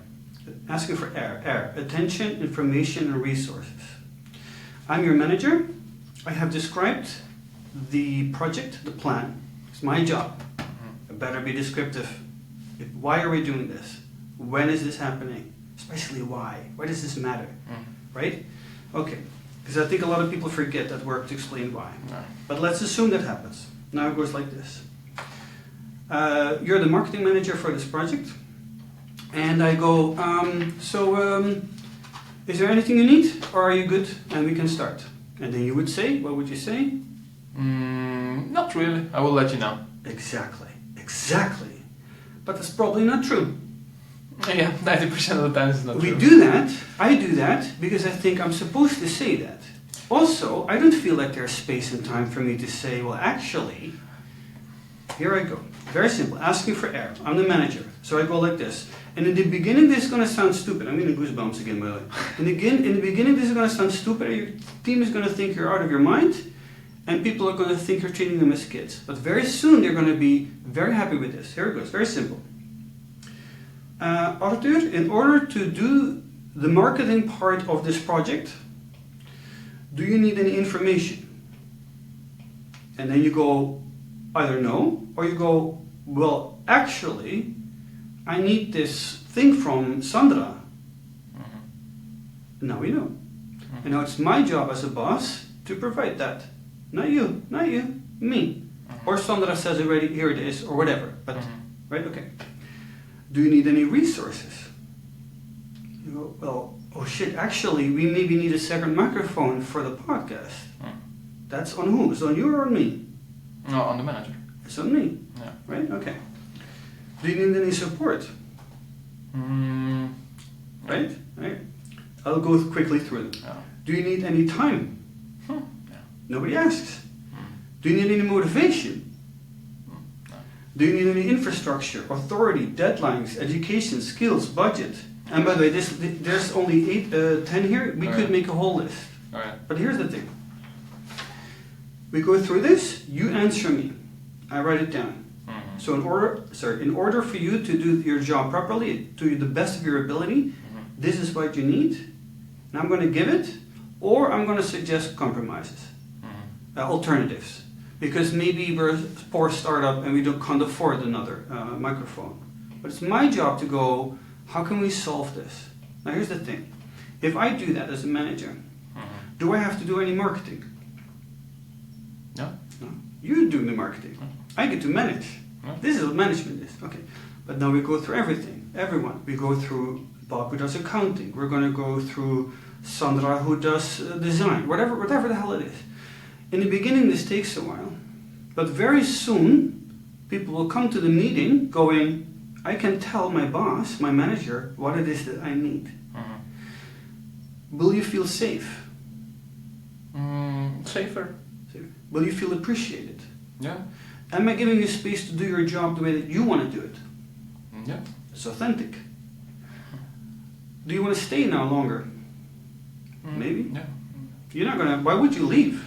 Speaker 1: Asking for A.I.R. A.I.R. Attention, information, and resources. I'm your manager. I have described the project, the plan. It's my job. It better be descriptive. Why are we doing this? When is this happening? Especially why? Why does this matter? Right? Okay. Because I think a lot of people forget that work to explain why. But let's assume that happens. Now it goes like this. You're the marketing manager for this project. And I go, is there anything you need? Or are you good? And we can start. And then you would say, what would you say?
Speaker 2: Not really. I will let you know.
Speaker 1: Exactly. But that's probably not true.
Speaker 2: Yeah, 90% of the time it's not true.
Speaker 1: We do that, I do that, because I think I'm supposed to say that. Also, I don't feel like there's space and time for me to say, well, actually, here I go. Very simple, asking for A.I.R. I'm the manager. So I go like this. And in the beginning, this is going to sound stupid. I'm getting goosebumps again, by the way. In the beginning, this is going to sound stupid. Your team is going to think you're out of your mind. And people are going to think you're treating them as kids. But very soon, they're going to be very happy with this. Here it goes, very simple. Artur, in order to do the marketing part of this project, do you need any information? And then you go either no, or you go, well, actually, I need this thing from Sandra. Now we know. And now it's my job as a boss to provide that. Not you, me. Or Sandra says already, here it is, or whatever. But, right, okay. Do you need any resources? You go, well, oh shit, actually, we maybe need a second microphone for the podcast. That's on who? It's on you or on me?
Speaker 2: No, on the manager.
Speaker 1: It's on me.
Speaker 2: Yeah.
Speaker 1: Right? Okay. Do you need any support? Right? I'll go quickly through them.
Speaker 2: Yeah.
Speaker 1: Do you need any time?
Speaker 2: Yeah.
Speaker 1: Nobody asks. Do you need any motivation? Do you need any infrastructure, authority, deadlines, education, skills, budget? And by the way, there's only 10 here. We could make a whole list. But here's the thing. We go through this, you answer me. I write it down. So in order for you to do your job properly, to the best of your ability, this is what you need. And I'm going to give it, or I'm going to suggest compromises, alternatives. Because maybe we're a poor startup and we can't afford another microphone. But it's my job to go, how can we solve this? Now here's the thing. If I do that as a manager, do I have to do any marketing?
Speaker 2: No.
Speaker 1: You do the marketing. I get to manage. This is what management is. Okay. But now we go through everything. Everyone. We go through Bob who does accounting. We're going to go through Sandra who does design. Whatever the hell it is. In the beginning, this takes a while, but very soon, people will come to the meeting going, I can tell my boss, my manager, what it is that I need. Will you feel safe?
Speaker 2: Safer.
Speaker 1: Will you feel appreciated?
Speaker 2: Yeah.
Speaker 1: Am I giving you space to do your job the way that you want to do it?
Speaker 2: Yeah.
Speaker 1: It's authentic. Do you want to stay now longer? Maybe?
Speaker 2: Yeah.
Speaker 1: You're not going to, why would you leave?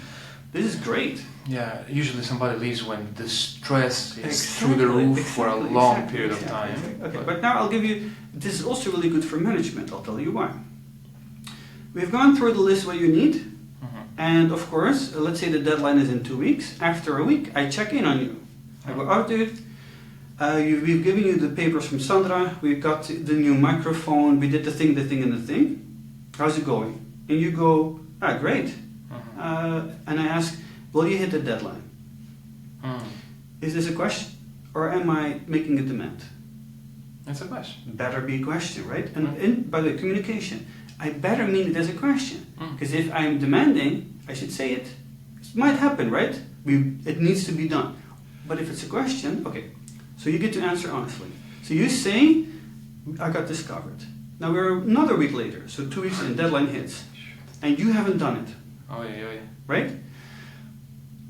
Speaker 1: This is great.
Speaker 2: Yeah, usually somebody leaves when the stress is through the roof for a long period of time.
Speaker 1: Okay, but now I'll give you, this is also really good for management, I'll tell you why. We've gone through the list what you need, and of course, let's say the deadline is in 2 weeks. After a week, I check in on you. I go, Artur, we've given you the papers from Sandra, we've got the new microphone, we did the thing, and the thing. How's it going? And you go, great. And I ask, will you hit the deadline? Is this a question? Or am I making a demand?
Speaker 2: It's a question.
Speaker 1: Better be a question, right? And by the way, communication. I better mean it as a question. Because if I'm demanding, I should say it. It might happen, right? It needs to be done. But if it's a question, okay. So you get to answer honestly. So you say, I got this covered. Now we're another week later, so 2 weeks and deadline hits. And you haven't done it.
Speaker 2: Oh, yeah.
Speaker 1: Right?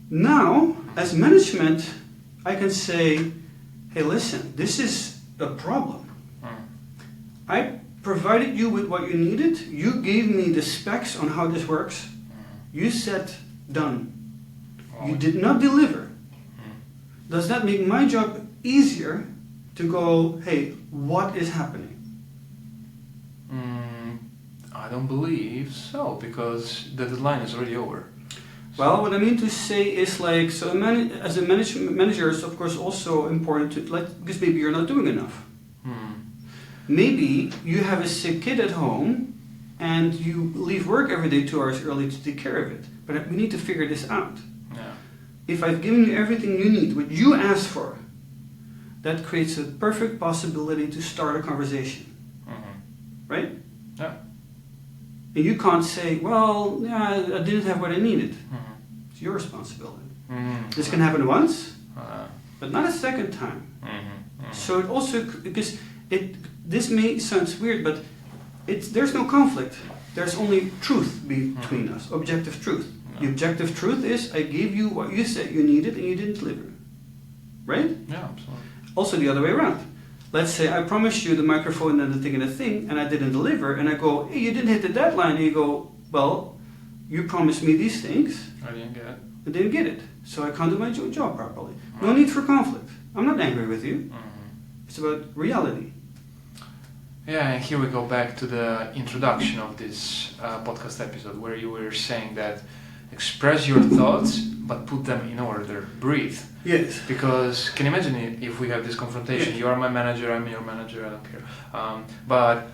Speaker 1: Now, as management, I can say, hey, listen, this is a problem. I provided you with what you needed. You gave me the specs on how this works. You said, done. You did not deliver. does that make my job easier to go, hey, what is happening?
Speaker 2: I don't believe so, because the deadline is already over.
Speaker 1: Well, what I mean to say is like, so as a manager, it's of course also important to, like, because maybe you're not doing enough. Maybe you have a sick kid at home and you leave work every day 2 hours early to take care of it. But we need to figure this out.
Speaker 2: Yeah.
Speaker 1: If I've given you everything you need, what you asked for, that creates a perfect possibility to start a conversation. Right?
Speaker 2: Yeah.
Speaker 1: And you can't say, well, yeah, I didn't have what I needed. It's your responsibility. This can happen once, but not a second time. So it also, because this may sound weird, but there's no conflict. There's only truth between us, objective truth. The objective truth is, I gave you what you said you needed and you didn't deliver. Right?
Speaker 2: Yeah, absolutely.
Speaker 1: Also the other way around. Let's say I promised you the microphone and the thing and the thing, and I didn't deliver, and I go, hey, you didn't hit the deadline, and you go, well, you promised me these things.
Speaker 2: I didn't get it.
Speaker 1: I didn't get it, so I can't do my job properly. No need for conflict. I'm not angry with you. It's about reality.
Speaker 2: Yeah, and here we go back to the introduction of this podcast episode, where you were saying that express your thoughts, but put them in order. Breathe.
Speaker 1: Yes.
Speaker 2: Because can you imagine if we have this confrontation? Yes. You are my manager, I'm your manager, I don't care. But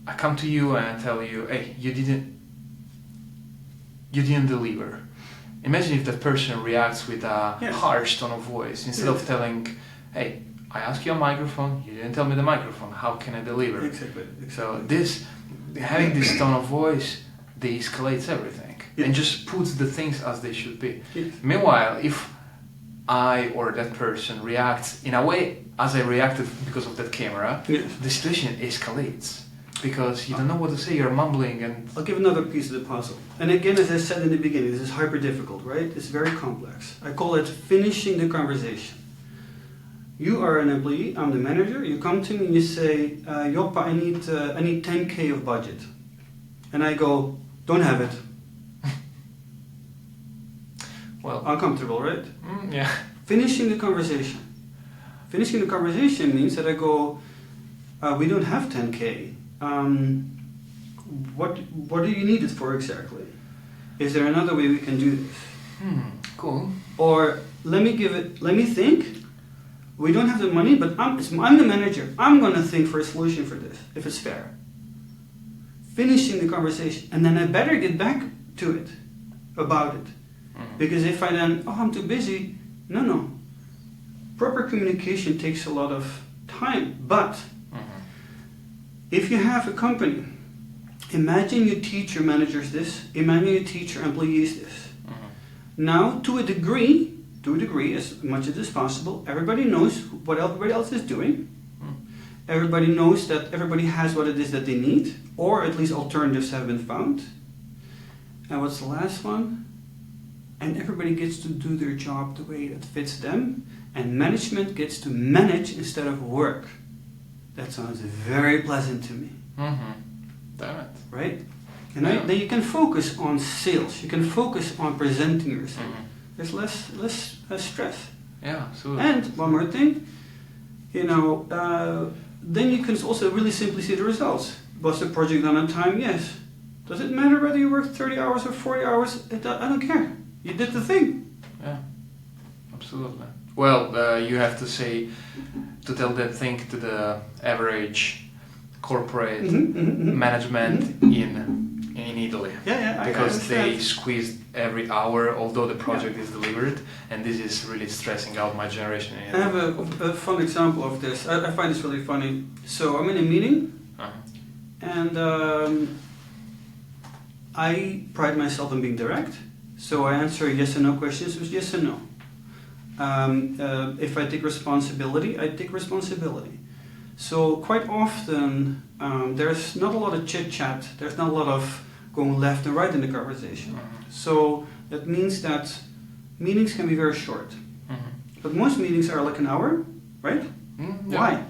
Speaker 2: I come to you and I tell you, hey, you didn't deliver. Imagine if that person reacts with a harsh tone of voice instead of telling, hey, I asked you a microphone, you didn't tell me the microphone, how can I deliver?
Speaker 1: Exactly.
Speaker 2: So having this tone of voice de-escalates everything and just puts the things as they should be.
Speaker 1: Yes.
Speaker 2: Meanwhile, if I or that person reacts in a way as I reacted because of that camera, the situation escalates because you don't know what to say, you're mumbling and...
Speaker 1: I'll give another piece of the puzzle. And again, as I said in the beginning, this is hyper difficult, right? It's very complex. I call it finishing the conversation. You are an employee, I'm the manager, you come to me and you say, Joppe, I need 10K of budget. And I go, don't have it.
Speaker 2: Well,
Speaker 1: uncomfortable, right?
Speaker 2: Yeah.
Speaker 1: Finishing the conversation. Finishing the conversation means that I go, we don't have 10K. What do you need it for exactly? Is there another way we can do this?
Speaker 2: Cool.
Speaker 1: Or let me think. We don't have the money, but I'm the manager. I'm going to think for a solution for this, if it's fair. Finishing the conversation. And then I better get back to it, about it. Because if I then, I'm too busy, no. Proper communication takes a lot of time, but if you have a company, imagine you teach your managers this, imagine you teach your employees this. Now, to a degree, as much as is possible, everybody knows what everybody else is doing. Everybody knows that everybody has what it is that they need, or at least alternatives have been found. And what's the last one? And everybody gets to do their job the way that fits them, and management gets to manage instead of work. That sounds very pleasant to me.
Speaker 2: Damn it.
Speaker 1: Right? And then you can focus on sales, you can focus on presenting yourself. There's less stress.
Speaker 2: Yeah, absolutely.
Speaker 1: And one more thing, then you can also really simply see the results. Was the project done on time? Yes. Does it matter whether you work 30 hours or 40 hours? I don't care. You did the thing.
Speaker 2: Yeah, absolutely. Well, you have to tell that thing to the average corporate management in Italy. Because they squeezed every hour, although the project is delivered, and this is really stressing out my generation.
Speaker 1: I have a fun example of this. I find this really funny. So I'm in a meeting, and I pride myself on being direct. So I answer yes and no questions with yes and no. If I take responsibility, I take responsibility. So quite often there's not a lot of chit-chat, there's not a lot of going left and right in the conversation. So that means that meetings can be very short. But most meetings are like an hour, right? Why?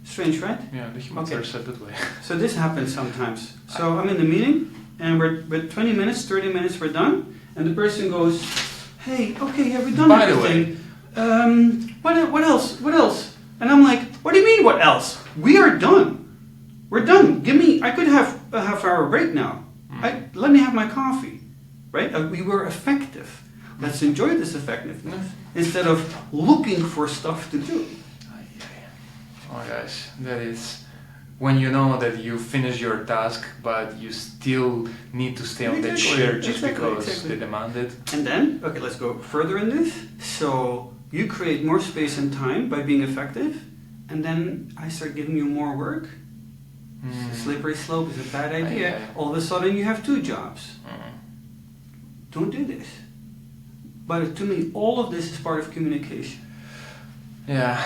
Speaker 1: Strange, right?
Speaker 2: Yeah, the humans are set that way.
Speaker 1: So this happens sometimes. So I'm in the meeting, and we're 20 minutes, 30 minutes, we're done, and the person goes, hey, okay, yeah, we've done everything. What else? What else? And I'm like, what do you mean, what else? We are done. We're done. I could have a half-hour break now. Let me have my coffee, right? We were effective. Let's enjoy this effectiveness instead of looking for stuff to do.
Speaker 2: Oh gosh, that is when you know that you finish your task, but you still need to stay on that chair just because they demand it.
Speaker 1: And then, okay, let's go further in this. So you create more space and time by being effective, and then I start giving you more work. The slippery slope is a bad idea. All of a sudden you have 2 jobs. Don't do this. But to me, all of this is part of communication.
Speaker 2: Yeah,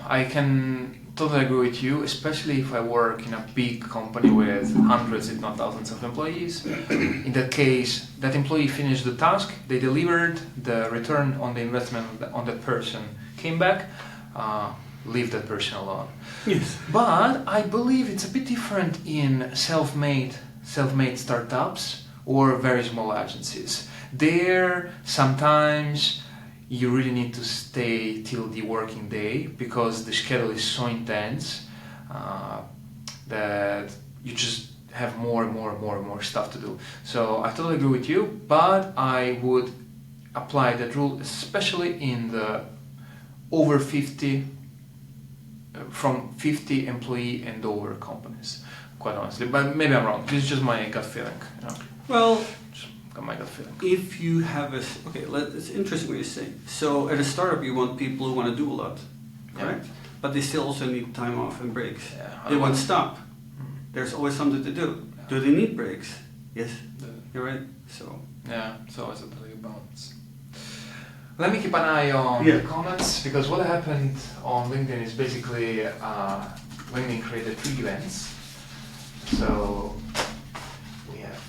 Speaker 2: I can totally agree with you, especially if I work in a big company with hundreds, if not thousands of employees. In that case, that employee finished the task, they delivered, the return on the investment on that person came back, leave that person alone.
Speaker 1: Yes.
Speaker 2: But I believe it's a bit different in self-made startups or very small agencies. There, sometimes you really need to stay till the working day because the schedule is so intense that you just have more and more stuff to do. So I totally agree with you, but I would apply that rule especially in the over 50, from 50 employee and over companies, quite honestly. But maybe I'm wrong. This is just my gut feeling. You know?
Speaker 1: Well,
Speaker 2: my gut feeling.
Speaker 1: If you have it's interesting what you're saying. So at a startup, you want people who want to do a lot, correct? But they still also need time off and breaks. They won't stop. There's always something to do. Do they need breaks? Yes. You're right. So
Speaker 2: yeah, it's always a big balance. Let me keep an eye on the comments, because what happened on LinkedIn is basically LinkedIn created 3 events. So we have,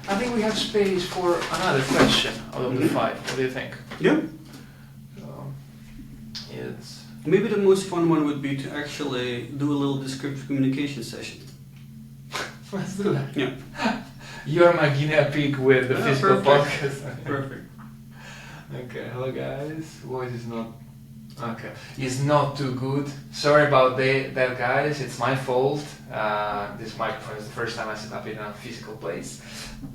Speaker 2: I think we have space for another question out of the 5. What do you think?
Speaker 1: Yeah.
Speaker 2: So it's
Speaker 1: maybe the most fun one would be to actually do a little descriptive communication session.
Speaker 2: Let's do that.
Speaker 1: Yeah.
Speaker 2: You're my guinea pig with the physical podcast.
Speaker 1: Perfect.
Speaker 2: Okay, hello guys. Voice is not okay. It's not too good. Sorry about that, guys. It's my fault. This microphone is the first time I set up in a physical place.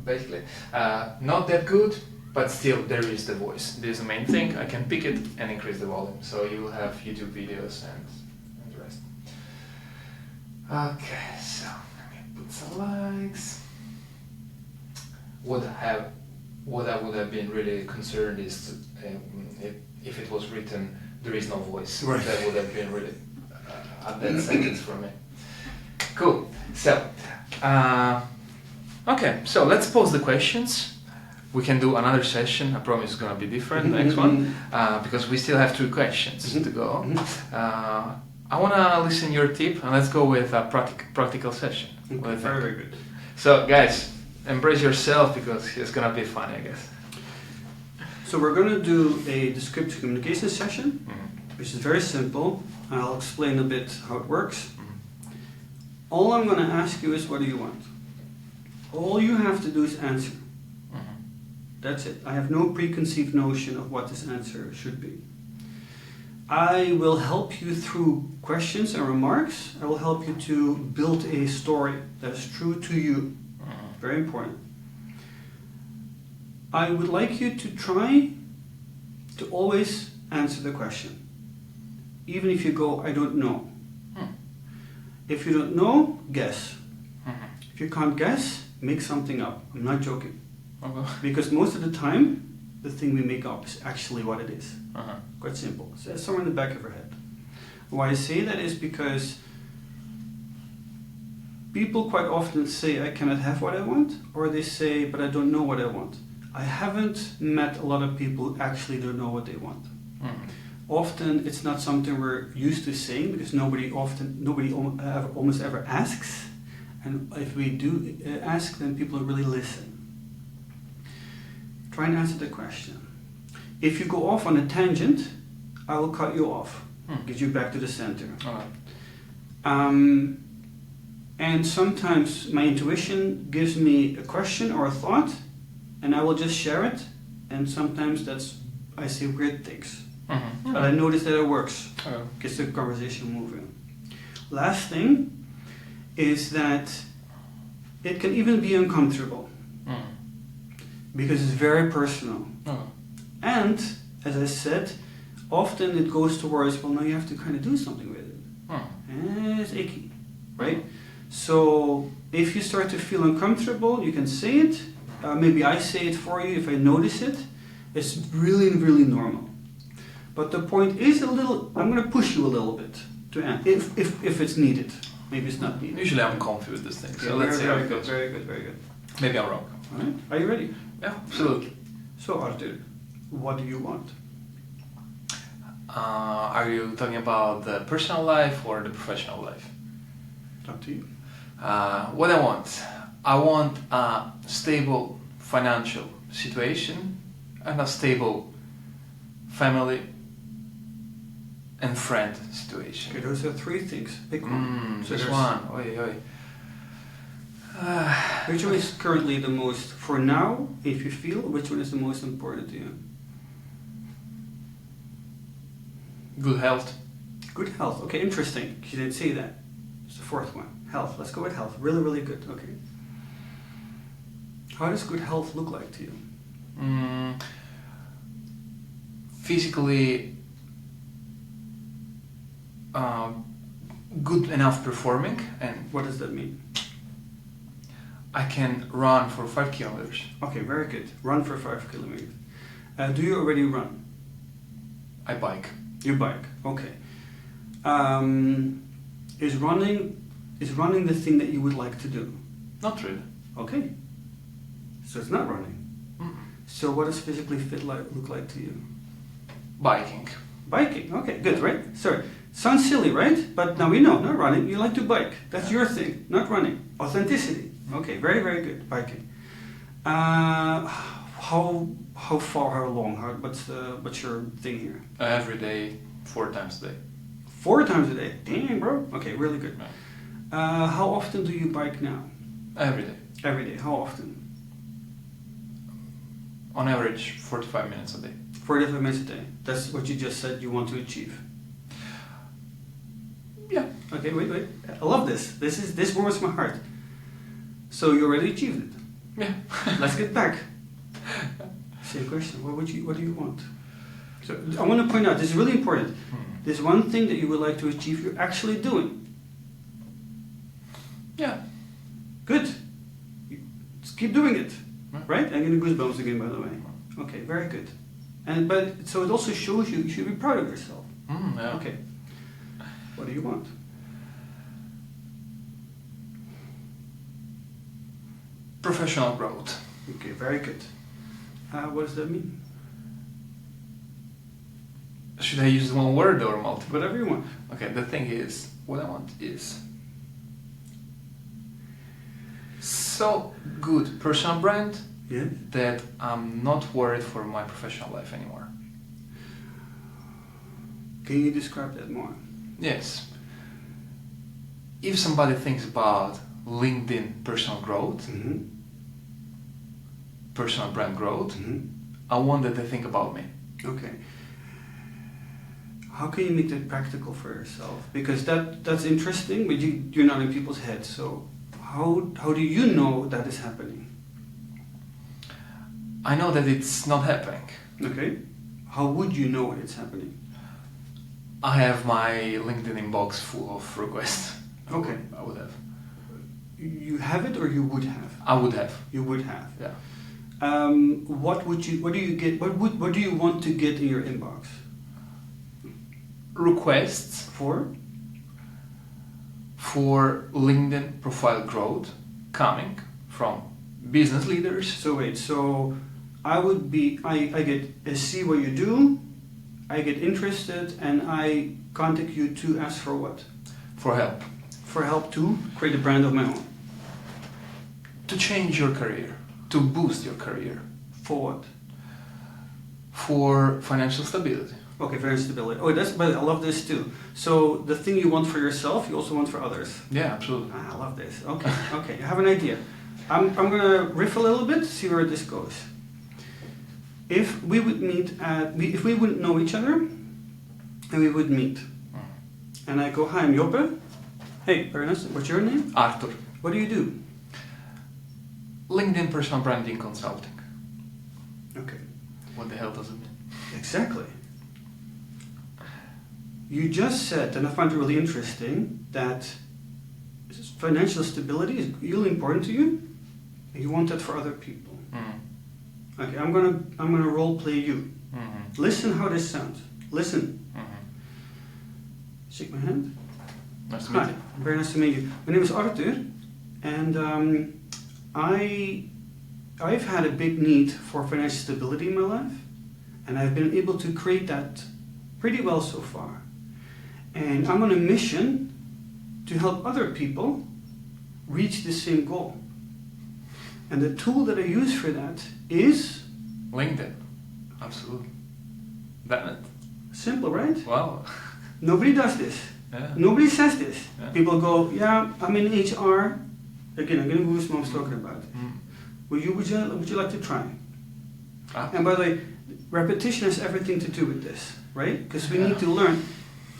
Speaker 2: Basically, not that good, but still there is the voice. This is the main thing. I can pick it and increase the volume, so you will have YouTube videos and the rest. Okay, so let me put some likes. What I would have been really concerned is if it was written there is no voice. Right. That would have been really a dead sentence for me. Cool. So, okay. So let's pose the questions. We can do another session. I promise it's gonna be different next one because we still have 2 questions to go. I wanna listen your tip, and let's go with a practical session.
Speaker 1: Okay, very good.
Speaker 2: So, guys. Embrace yourself because it's gonna be fun, I guess.
Speaker 1: So we're gonna do a descriptive communication session, which is very simple. I'll explain a bit how it works. All I'm gonna ask you is, what do you want? All you have to do is answer. That's it. I have no preconceived notion of what this answer should be. I will help you through questions and remarks. I will help you to build a story that is true to you. Very important. I would like you to try to always answer the question. Even if you go, I don't know. If you don't know, guess. If you can't guess, make something up. I'm not joking. Because most of the time, the thing we make up is actually what it is. Quite simple. So that's somewhere in the back of your head. Why I say that is because people quite often say, I cannot have what I want, or they say, but I don't know what I want. I haven't met a lot of people who actually don't know what they want. Often it's not something we're used to saying because nobody almost ever asks. And if we do ask, then people really listen. Try and answer the question. If you go off on a tangent, I will cut you off, get you back to the center. And sometimes my intuition gives me a question or a thought, and I will just share it, and sometimes I say weird things.
Speaker 2: Mm-hmm.
Speaker 1: But I notice that it works.
Speaker 2: Okay.
Speaker 1: Gets the conversation moving. Last thing is that it can even be uncomfortable because it's very personal. And as I said, often it goes towards, well, now you have to kind of do something with it. And it's icky, right? So if you start to feel uncomfortable, you can say it. Maybe I say it for you if I notice it. It's really, really normal. But the point is I'm going to push you a little bit to end, if it's needed. Maybe it's not needed.
Speaker 2: Usually I'm comfy with this thing, so
Speaker 1: Yeah,
Speaker 2: let's see how
Speaker 1: very
Speaker 2: it
Speaker 1: good,
Speaker 2: goes.
Speaker 1: very good, very good.
Speaker 2: Maybe I'm wrong.
Speaker 1: All right. Are you ready?
Speaker 2: Yeah, absolutely.
Speaker 1: So Artur, what do you want?
Speaker 2: Are you talking about the personal life or the professional life?
Speaker 1: Up to you.
Speaker 2: What I want a stable financial situation and a stable family and friend situation.
Speaker 1: Okay, those are three things. Pick one.
Speaker 2: This one. Oi, oi.
Speaker 1: Which one is currently the most, for now, if you feel, which one is the most important to you?
Speaker 2: Good health.
Speaker 1: Good health. Okay, interesting. She didn't say that. It's the fourth one. Health. Let's go with health. Really, really good. Okay. How does good health look like to you?
Speaker 2: Physically good enough performing, and
Speaker 1: What does that mean?
Speaker 2: I can run for 5 kilometers.
Speaker 1: Okay, very good. Run for 5 kilometers. Do you already run?
Speaker 2: I bike.
Speaker 1: You bike. Okay. Is running the thing that you would like to do?
Speaker 2: Not really.
Speaker 1: Okay. So it's not running. So what does physically fit look like to you?
Speaker 2: Biking.
Speaker 1: Biking. Okay, good, right? Sorry. Sounds silly, right? But now we know, not running. You like to bike. That's your thing, not running. Authenticity. Okay, very, very good. Biking. How far? How long? What's your thing here?
Speaker 2: Every day, 4 times a day.
Speaker 1: 4 times a day. Damn, bro. Okay, really good. How often do you bike now?
Speaker 2: Every day.
Speaker 1: Every day. How often?
Speaker 2: On average, 45 minutes a day.
Speaker 1: 45 minutes a day. That's what you just said you want to achieve.
Speaker 2: Yeah.
Speaker 1: Okay, wait. I love this. This warms my heart. So you already achieved it.
Speaker 2: Yeah.
Speaker 1: Let's get back. Same question. What do you want? So I want to point out, this is really important. There's one thing that you would like to achieve you're actually doing.
Speaker 2: Yeah.
Speaker 1: Good. Just keep doing it. Right? I'm getting goosebumps again, by the way. Okay, very good. But so it also shows you should be proud of yourself.
Speaker 2: Yeah.
Speaker 1: Okay. What do you want?
Speaker 2: Professional growth.
Speaker 1: Okay, very good. What does that mean?
Speaker 2: Should I use one word or multiple?
Speaker 1: Whatever you want.
Speaker 2: Okay, the thing is, what I want is so good personal brand
Speaker 1: Yeah.
Speaker 2: that I'm not worried for my professional life anymore.
Speaker 1: Can you describe that more?
Speaker 2: Yes. If somebody thinks about LinkedIn personal growth, personal brand growth, I want that they think about me.
Speaker 1: Okay. How can you make that practical for yourself? Because that's interesting, but you're not in people's heads. So how do you know that is happening?
Speaker 2: I know that it's not happening.
Speaker 1: Okay. How would you know it's happening?
Speaker 2: I have my LinkedIn inbox full of requests.
Speaker 1: Okay.
Speaker 2: I would have.
Speaker 1: You have it, or you would have?
Speaker 2: I would have.
Speaker 1: You would have.
Speaker 2: Yeah.
Speaker 1: What do you get? What do you want to get in your inbox?
Speaker 2: Requests for LinkedIn profile growth coming from business leaders.
Speaker 1: So wait, so I see what you do, I get interested, and I contact you to ask for what?
Speaker 2: For help.
Speaker 1: For help to create a brand of my own.
Speaker 2: To change your career. To boost your career.
Speaker 1: For what?
Speaker 2: For financial stability.
Speaker 1: Okay, financial stability. Oh, but I love this too. So the thing you want for yourself, you also want for others.
Speaker 2: Yeah, absolutely.
Speaker 1: I love this. Okay, okay. I have an idea. I'm gonna riff a little bit, see where this goes. if we would meet if we wouldn't know each other, and we would meet, and I go, hi, I'm Joppe. Hey, very nice. What's your name?
Speaker 2: Artur.
Speaker 1: What do you do?
Speaker 2: LinkedIn personal branding consulting.
Speaker 1: Okay.
Speaker 2: What the hell does it mean?
Speaker 1: Exactly. You just said, and I find it really interesting, that financial stability is really important to you, and you want that for other people. Okay, I'm gonna role play you. Listen how this sounds. Listen. Shake my hand.
Speaker 2: Nice to meet you.
Speaker 1: Very nice to meet you. My name is Artur, and I've had a big need for financial stability in my life, and I've been able to create that pretty well so far. And I'm on a mission to help other people reach the same goal. And the tool that I use for that is
Speaker 2: LinkedIn. Absolutely. That
Speaker 1: simple, right?
Speaker 2: wow.
Speaker 1: Nobody does this.
Speaker 2: Yeah.
Speaker 1: Nobody says this.
Speaker 2: Yeah.
Speaker 1: People go, yeah, I'm in HR. Again, I'm getting goosebumps talking about it. Would you like to try? And by the way, repetition has everything to do with this, right? Because we need to learn.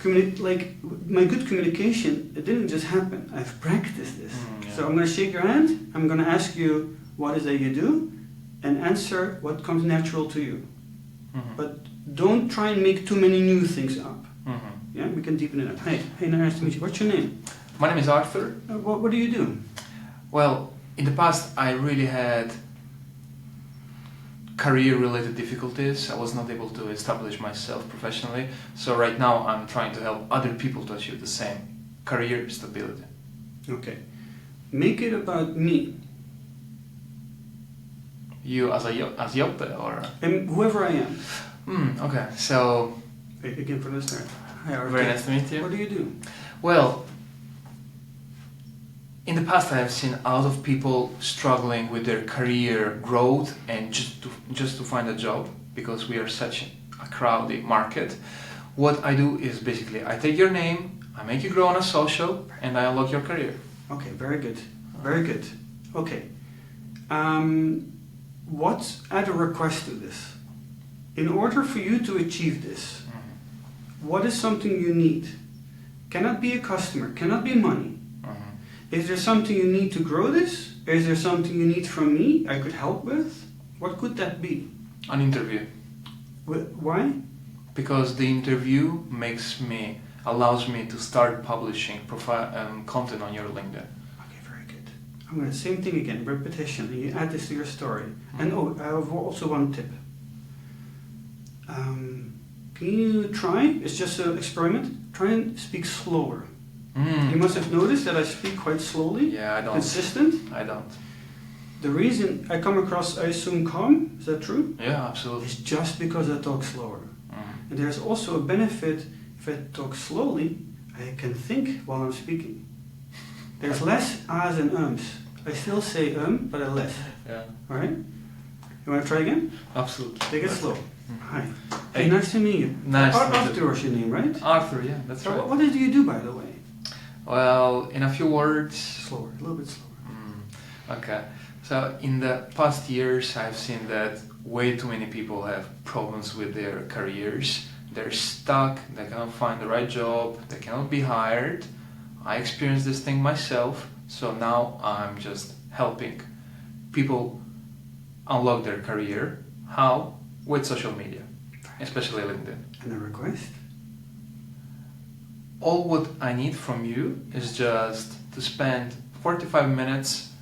Speaker 1: Like my good communication, it didn't just happen. I've practiced this. So I'm going to shake your hand. I'm going to ask you what is that you do, and answer what comes natural to you. But don't try and make too many new things up. Yeah, we can deepen it up. Hey, nice to meet you. What's your name?
Speaker 2: My name is Artur.
Speaker 1: What do you do?
Speaker 2: Well, in the past I really had career-related difficulties. I was not able to establish myself professionally. So right now I'm trying to help other people to achieve the same career stability.
Speaker 1: Okay. Make it about me.
Speaker 2: You as Joppe or?
Speaker 1: And whoever I am.
Speaker 2: Okay, so...
Speaker 1: Again for the start. Hi, Artur.
Speaker 2: Very nice to meet you.
Speaker 1: What do you do?
Speaker 2: Well, in the past I have seen a lot of people struggling with their career growth and just to find a job, because we are such a crowded market. What I do is basically I take your name, I make you grow on a social, and I unlock your career.
Speaker 1: Okay, very good. Very good. Okay. Add a request to this. In order for you to achieve this, what is something you need? Cannot be a customer, cannot be money. Is there something you need to grow this? Is there something you need from me I could help with? What could that be?
Speaker 2: An interview.
Speaker 1: Why?
Speaker 2: Because the interview allows me to start publishing content on your LinkedIn.
Speaker 1: Okay, very good. I'm going to same thing again, repetition, and you add this to your story. And I have also one tip. Can you try? It's just an experiment. Try and speak slower. You must have noticed that I speak quite slowly.
Speaker 2: Yeah, I don't.
Speaker 1: Consistent.
Speaker 2: I don't.
Speaker 1: The reason I come across, I assume, calm, is that true?
Speaker 2: Yeah, absolutely.
Speaker 1: It's just because I talk slower. And there's also a benefit, if I talk slowly, I can think while I'm speaking. There's less ahs and ums. I still say but I less.
Speaker 2: Yeah.
Speaker 1: Alright? You want to try again?
Speaker 2: Absolutely.
Speaker 1: Take it slow. Hi.
Speaker 2: Hey.
Speaker 1: Nice to meet you.
Speaker 2: Nice to meet you.
Speaker 1: Artur was your name, right?
Speaker 2: Artur, yeah, that's right.
Speaker 1: What did you do, by the way?
Speaker 2: Well, in a few words...
Speaker 1: Slower, a little bit slower.
Speaker 2: Okay. So, in the past years, I've seen that way too many people have problems with their careers. They're stuck, they cannot find the right job, they cannot be hired. I experienced this thing myself, so now I'm just helping people unlock their career. How? With social media, especially LinkedIn.
Speaker 1: And a request?
Speaker 2: All what I need from you is just to spend 45 minutes,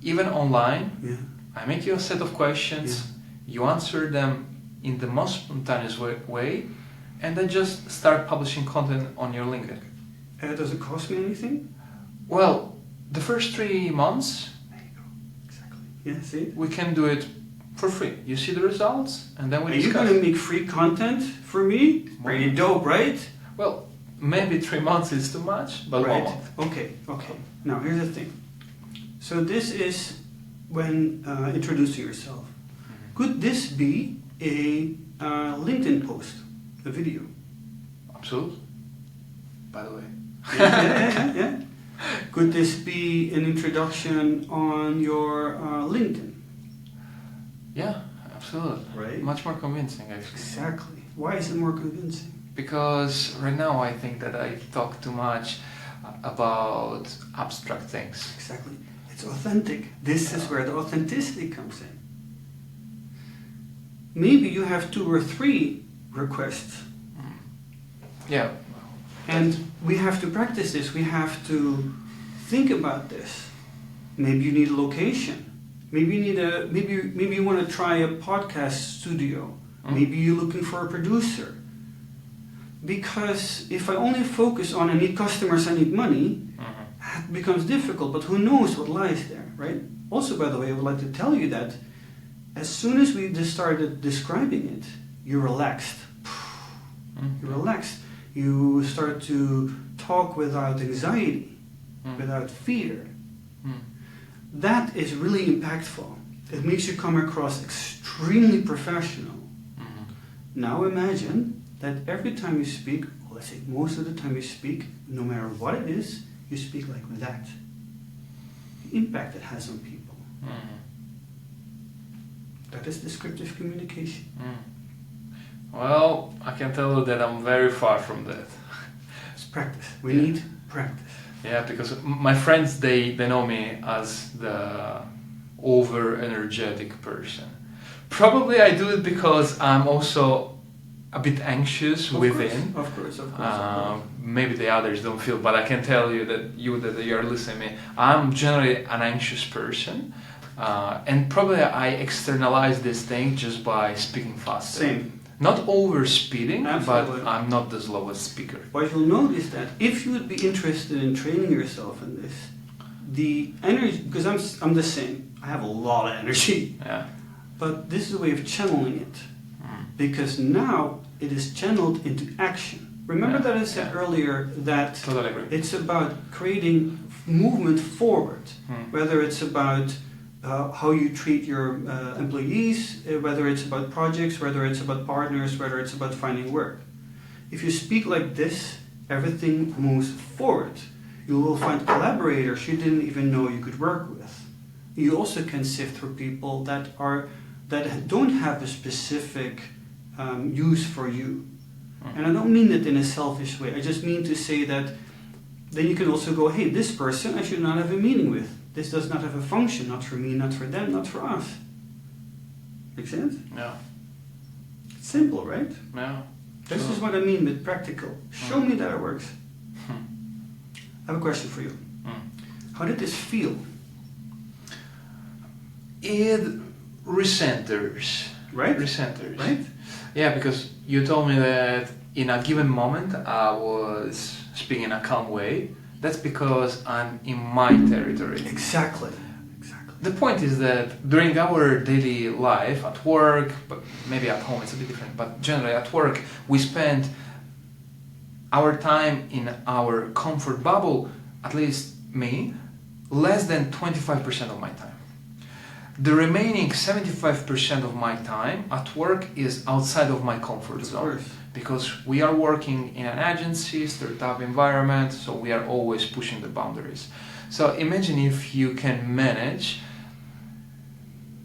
Speaker 2: even online.
Speaker 1: Yeah.
Speaker 2: I make you a set of questions, you answer them in the most spontaneous way, and then just start publishing content on your LinkedIn.
Speaker 1: Does it cost me anything?
Speaker 2: Well, the first 3 months,
Speaker 1: there you go. Exactly. Yeah, see?
Speaker 2: we can do it for free. You see the results, and then we
Speaker 1: discuss. Are you going to make free content for me? Pretty dope, right?
Speaker 2: Well, maybe 3 months is too much, but
Speaker 1: right.
Speaker 2: 1 month.
Speaker 1: Okay. Now, here's the thing. So this is when introducing yourself. Could this be a LinkedIn post, a video?
Speaker 2: Absolutely. By the way.
Speaker 1: Yeah. Could this be an introduction on your LinkedIn?
Speaker 2: Yeah, absolutely. Absolutely.
Speaker 1: Right?
Speaker 2: Much more convincing, actually.
Speaker 1: Exactly. Why is it more convincing?
Speaker 2: Because right now I think that I talk too much about abstract things.
Speaker 1: Exactly. It's authentic. This is where the authenticity comes in. Maybe you have 2 or 3 requests.
Speaker 2: Yeah.
Speaker 1: And we have to practice this. We have to think about this. Maybe you need a location. Maybe you need maybe you want to try a podcast studio. Maybe you're looking for a producer. Because if I only focus on I need customers, I need money, it becomes difficult. But who knows what lies there, right? Also, by the way, I would like to tell you that as soon as we just started describing it, you're relaxed. You're relaxed. You start to talk without anxiety, without fear. That is really impactful. It makes you come across extremely professional. Now imagine that every time you speak, or let's say most of the time you speak, no matter what it is, you speak like that. The impact it has on people. That is descriptive communication.
Speaker 2: Well, I can tell you that I'm very far from that.
Speaker 1: It's practice. We need practice.
Speaker 2: Yeah, because my friends, they know me as the over-energetic person. Probably I do it because I'm also a bit anxious within.
Speaker 1: Of course.
Speaker 2: Maybe the others don't feel, but I can tell you that you are listening to me. I'm generally an anxious person, and probably I externalize this thing just by speaking faster.
Speaker 1: Same.
Speaker 2: Not over speeding,
Speaker 1: Absolutely.
Speaker 2: but I'm not the slowest speaker.
Speaker 1: But you'll notice that if you would be interested in training yourself in this, the energy, because I'm the same. I have a lot of energy.
Speaker 2: Yeah.
Speaker 1: But this is a way of channeling it. Because now it is channeled into action. Remember that I said earlier that
Speaker 2: Totally agree.
Speaker 1: it's about creating movement forward. Whether it's about how you treat your employees, whether it's about projects, whether it's about partners, whether it's about finding work. If you speak like this, everything moves forward. You will find collaborators you didn't even know you could work with. You also can sift through people that don't have a specific use for you. And I don't mean it in a selfish way. I just mean to say that then you can also go, hey, this person I should not have a meeting with. This does not have a function, not for me, not for them, not for us. Make sense?
Speaker 2: Yeah.
Speaker 1: It's simple, right?
Speaker 2: Yeah.
Speaker 1: This is what I mean with practical. Show me that it works. I have a question for you. How did this feel?
Speaker 2: It recenters.
Speaker 1: Right?
Speaker 2: Recenters.
Speaker 1: Right?
Speaker 2: Yeah, because you told me that in a given moment I was speaking in a calm way. That's because I'm in my territory.
Speaker 1: Exactly.
Speaker 2: The point is that during our daily life, at work, but maybe at home it's a bit different, but generally at work, we spend our time in our comfort bubble, at least me, less than 25% of my time. The remaining 75% of my time at work is outside of my comfort zone. Because we are working in an agency, startup environment, so we are always pushing the boundaries. So imagine if you can manage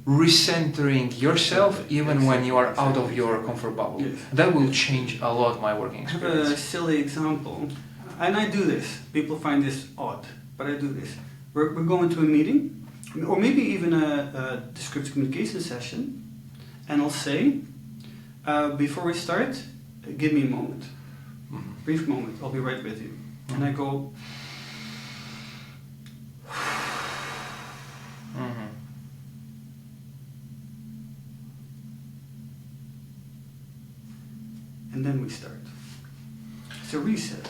Speaker 2: recentering yourself even when you are out of your comfort bubble.
Speaker 1: Yes.
Speaker 2: That will change a lot my working
Speaker 1: I have
Speaker 2: experience.
Speaker 1: a silly example, and I do this. People find this odd, but I do this. We're going to a meeting, or maybe even a descriptive communication session, and I'll say, before we start, give me a moment, brief moment, I'll be right with you. And I go, and then we start. It's a reset.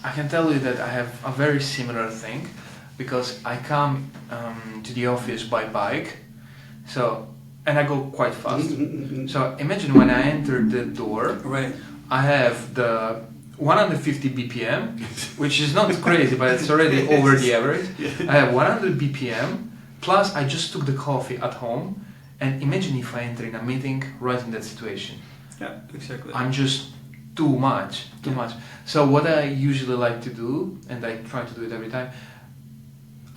Speaker 2: I can tell you that I have a very similar thing, because I come to the office by bike, and I go quite fast. So imagine when I enter the door,
Speaker 1: Right.
Speaker 2: I have the 150 BPM, which is not crazy, but it's already over the average. I have 100 BPM, plus I just took the coffee at home, and imagine if I enter in a meeting right in that situation.
Speaker 1: Yeah, exactly.
Speaker 2: I'm just too much. So what I usually like to do, and I try to do it every time,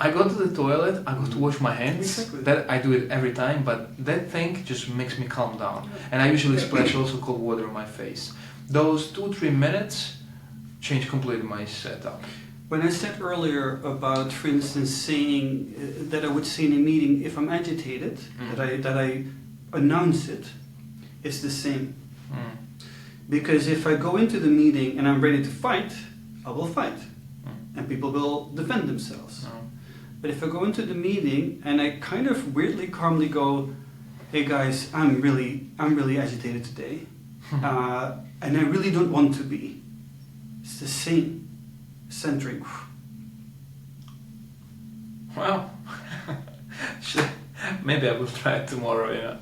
Speaker 2: I go to the toilet, I go to wash my hands.
Speaker 1: Exactly.
Speaker 2: That I do it every time, but that thing just makes me calm down. And I usually splash also cold water on my face. Those 2-3 minutes change completely my setup.
Speaker 1: When I said earlier about, for instance, saying that I would say in a meeting if I'm agitated, that I announce it, it's the same. Because if I go into the meeting and I'm ready to fight, I will fight. And people will defend themselves. But if I go into the meeting and I kind of weirdly calmly go, hey guys, I'm really agitated today. And I really don't want to be. It's the same. Centering.
Speaker 2: Well, maybe I will try it tomorrow, yeah.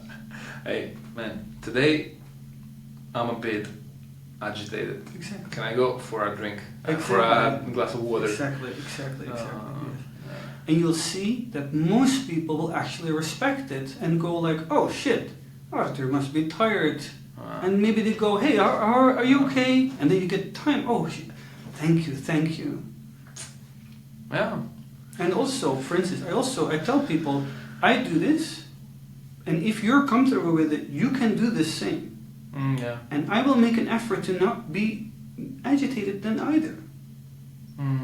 Speaker 2: Hey, man, today I'm a bit agitated.
Speaker 1: Exactly.
Speaker 2: Can I go for a drink?
Speaker 1: Exactly.
Speaker 2: For a glass of water?
Speaker 1: Exactly. Yes. And you'll see that most people will actually respect it and go like, oh shit, Artur must be tired. And maybe they go, hey, are you okay? And then you get time. Oh, thank you.
Speaker 2: Yeah.
Speaker 1: And also, for instance, I tell people, I do this, and if you're comfortable with it, you can do the same.
Speaker 2: Yeah.
Speaker 1: And I will make an effort to not be agitated then either.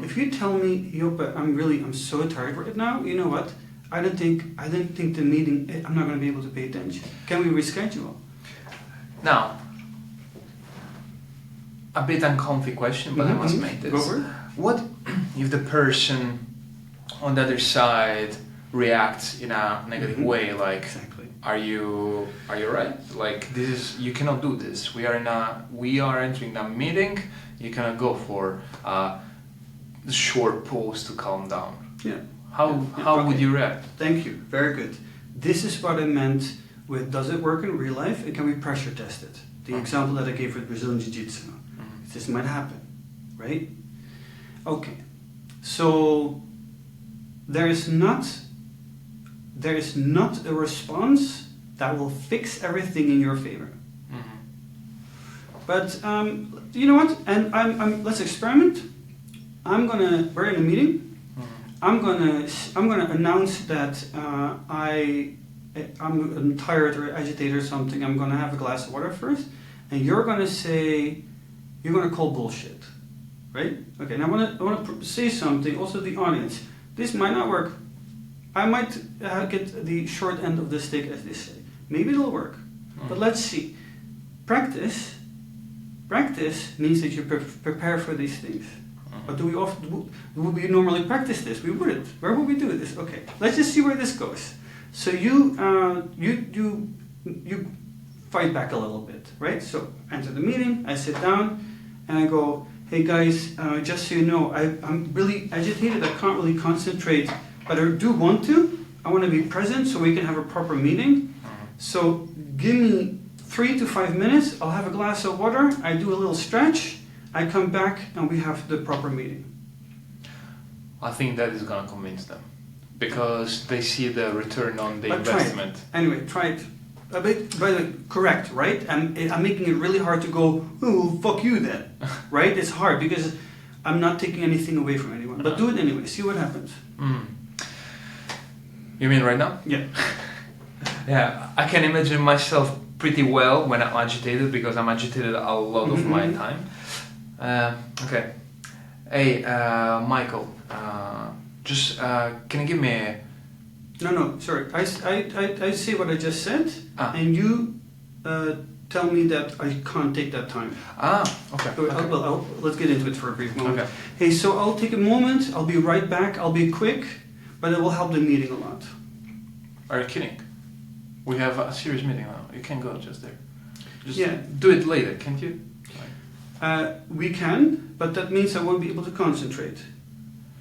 Speaker 1: If you tell me, Joppe, I'm so tired right now, you know what? I didn't think the meeting, I'm not going to be able to pay attention. Can we reschedule?
Speaker 2: Now, a bit uncomfy question, but I must make this.
Speaker 1: Go for it.
Speaker 2: What if the person on the other side reacts in a negative way? Like,
Speaker 1: exactly.
Speaker 2: Are you right? Like, you cannot do this. We are entering a meeting. You cannot go for the short pause to calm down.
Speaker 1: Yeah.
Speaker 2: How would you react?
Speaker 1: Thank you. Very good. This is what I meant with does it work in real life and can we pressure test it? The example that I gave with Brazilian Jiu-Jitsu. This might happen, right? Okay. So there is not a response that will fix everything in your favor. But you know what? And let's experiment. We're in a meeting. I'm gonna announce that I'm tired or agitated or something. I'm gonna have a glass of water first, and you're gonna call bullshit, right? Okay. Now I want to say something also to the audience. This might not work. I might get the short end of the stick, as they say. Maybe it'll work, but let's see. Practice means that you prepare for these things. But would we normally practice this? We wouldn't. Where would we do this? Okay, let's just see where this goes. So you fight back a little bit, right? So enter the meeting, I sit down, and I go, hey guys, just so you know, I'm really agitated, I can't really concentrate, but I do want to. I want to be present so we can have a proper meeting. So give me 3 to 5 minutes, I'll have a glass of water, I do a little stretch, I come back and we have the proper meeting.
Speaker 2: I think that is going to convince them because they see the return on the investment.
Speaker 1: Anyway, try it. By the way, correct, right? I'm making it really hard to go, oh, fuck you then, right? It's hard because I'm not taking anything away from anyone. But do it anyway, see what happens.
Speaker 2: You mean right now?
Speaker 1: Yeah.
Speaker 2: Yeah, I can imagine myself pretty well when I'm agitated because I'm agitated a lot of my time. Okay. Hey, Michael, just can you give me
Speaker 1: No, sorry. I say what I just said, and you tell me that I can't take that time.
Speaker 2: Okay.
Speaker 1: So let's get into it for a brief moment.
Speaker 2: Okay.
Speaker 1: Hey, so I'll take a moment, I'll be right back, I'll be quick, but it will help the meeting a lot.
Speaker 2: Are you kidding? We have a serious meeting now. You can't go just there. Just
Speaker 1: Yeah.
Speaker 2: do it later, can't you?
Speaker 1: We can, but that means I won't be able to concentrate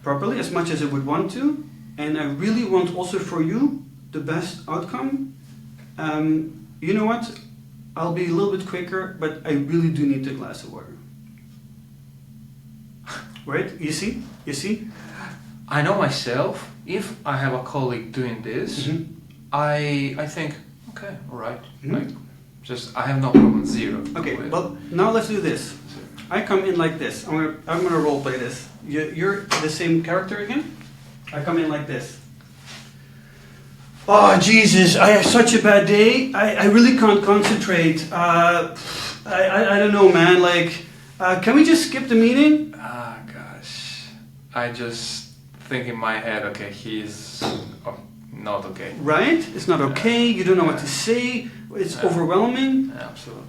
Speaker 1: properly as much as I would want to, and I really want also for you the best outcome. You know what? I'll be a little bit quicker, but I really do need a glass of water. Right? You see?
Speaker 2: I know myself, if I have a colleague doing this, I think, okay, alright. Like, just, I have no problem, zero.
Speaker 1: Okay, well, now let's do this. I come in like this. I'm gonna role play this. You're the same character again? I come in like this. Oh, Jesus, I have such a bad day. I really can't concentrate. I don't know, man. Like, can we just skip the meeting?
Speaker 2: Ah, gosh. I just think in my head, okay, he's not okay.
Speaker 1: Right? It's not okay. You don't know what to say. It's overwhelming.
Speaker 2: Absolutely.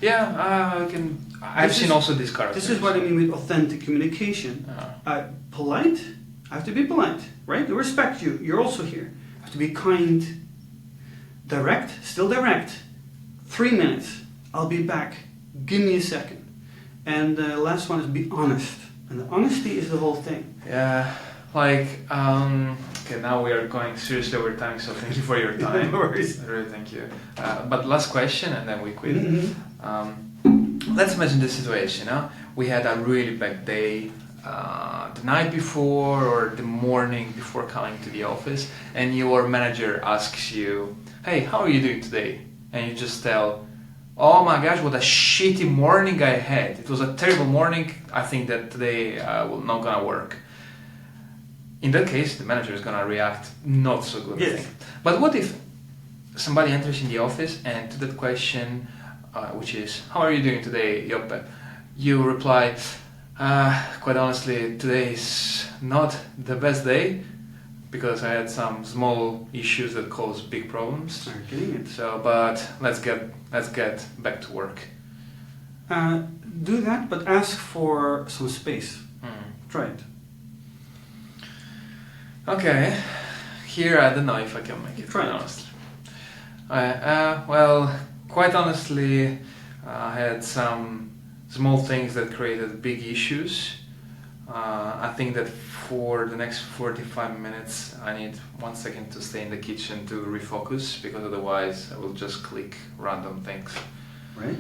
Speaker 2: Yeah, I've seen also this character.
Speaker 1: This is what I mean with authentic communication. Polite. I have to be polite, right? To respect you. You're also here. I have to be kind. Direct. Still direct. 3 minutes. I'll be back. Give me a second. And the last one is be honest. And the honesty is the whole thing.
Speaker 2: Yeah, like, okay, now we are going seriously over time, so thank you for your time.
Speaker 1: No worries.
Speaker 2: Really, thank you. But last question, and then we quit. Let's imagine the situation, we had a really bad day the night before or the morning before coming to the office, and your manager asks you, hey, how are you doing today? And you just tell, oh my gosh, what a shitty morning I had. It was a terrible morning. I think that today will not gonna work. In that case, the manager is gonna react not so good.
Speaker 1: Yes.
Speaker 2: But what if somebody enters in the office and to that question, which is, how are you doing today, Joppe? You reply, quite honestly, today is not the best day because I had some small issues that caused big problems.
Speaker 1: I'm getting it.
Speaker 2: So, but let's get back to work.
Speaker 1: Do that, but ask for some space. Try it.
Speaker 2: Okay, here I don't know if I can make it.
Speaker 1: Try it.
Speaker 2: Honestly. Well, quite honestly, I had some small things that created big issues. I think that for the next 45 minutes I need 1 second to stay in the kitchen to refocus, because otherwise I will just click random things.
Speaker 1: Right?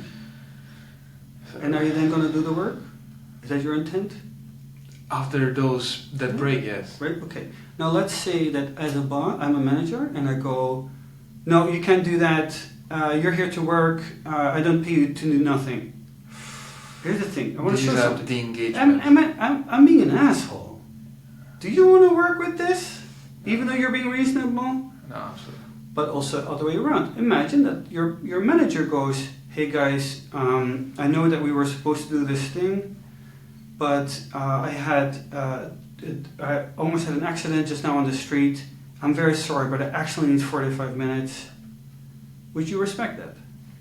Speaker 2: So
Speaker 1: And are you then going to do the work? Is that your intent?
Speaker 2: after that break, yes.
Speaker 1: Right, okay. Now let's say that as a boss, I'm a manager and I go, no, you can't do that. You're here to work. I don't pay you to do nothing. Here's the thing. I want to show something.
Speaker 2: The engagement.
Speaker 1: I'm being an asshole. Do you want to work with this? Even though you're being reasonable?
Speaker 2: No, absolutely.
Speaker 1: But also the other way around. Imagine that your manager goes, hey guys, I know that we were supposed to do this thing, but I almost had an accident just now on the street. I'm very sorry, but I actually need 45 minutes. Would you respect that?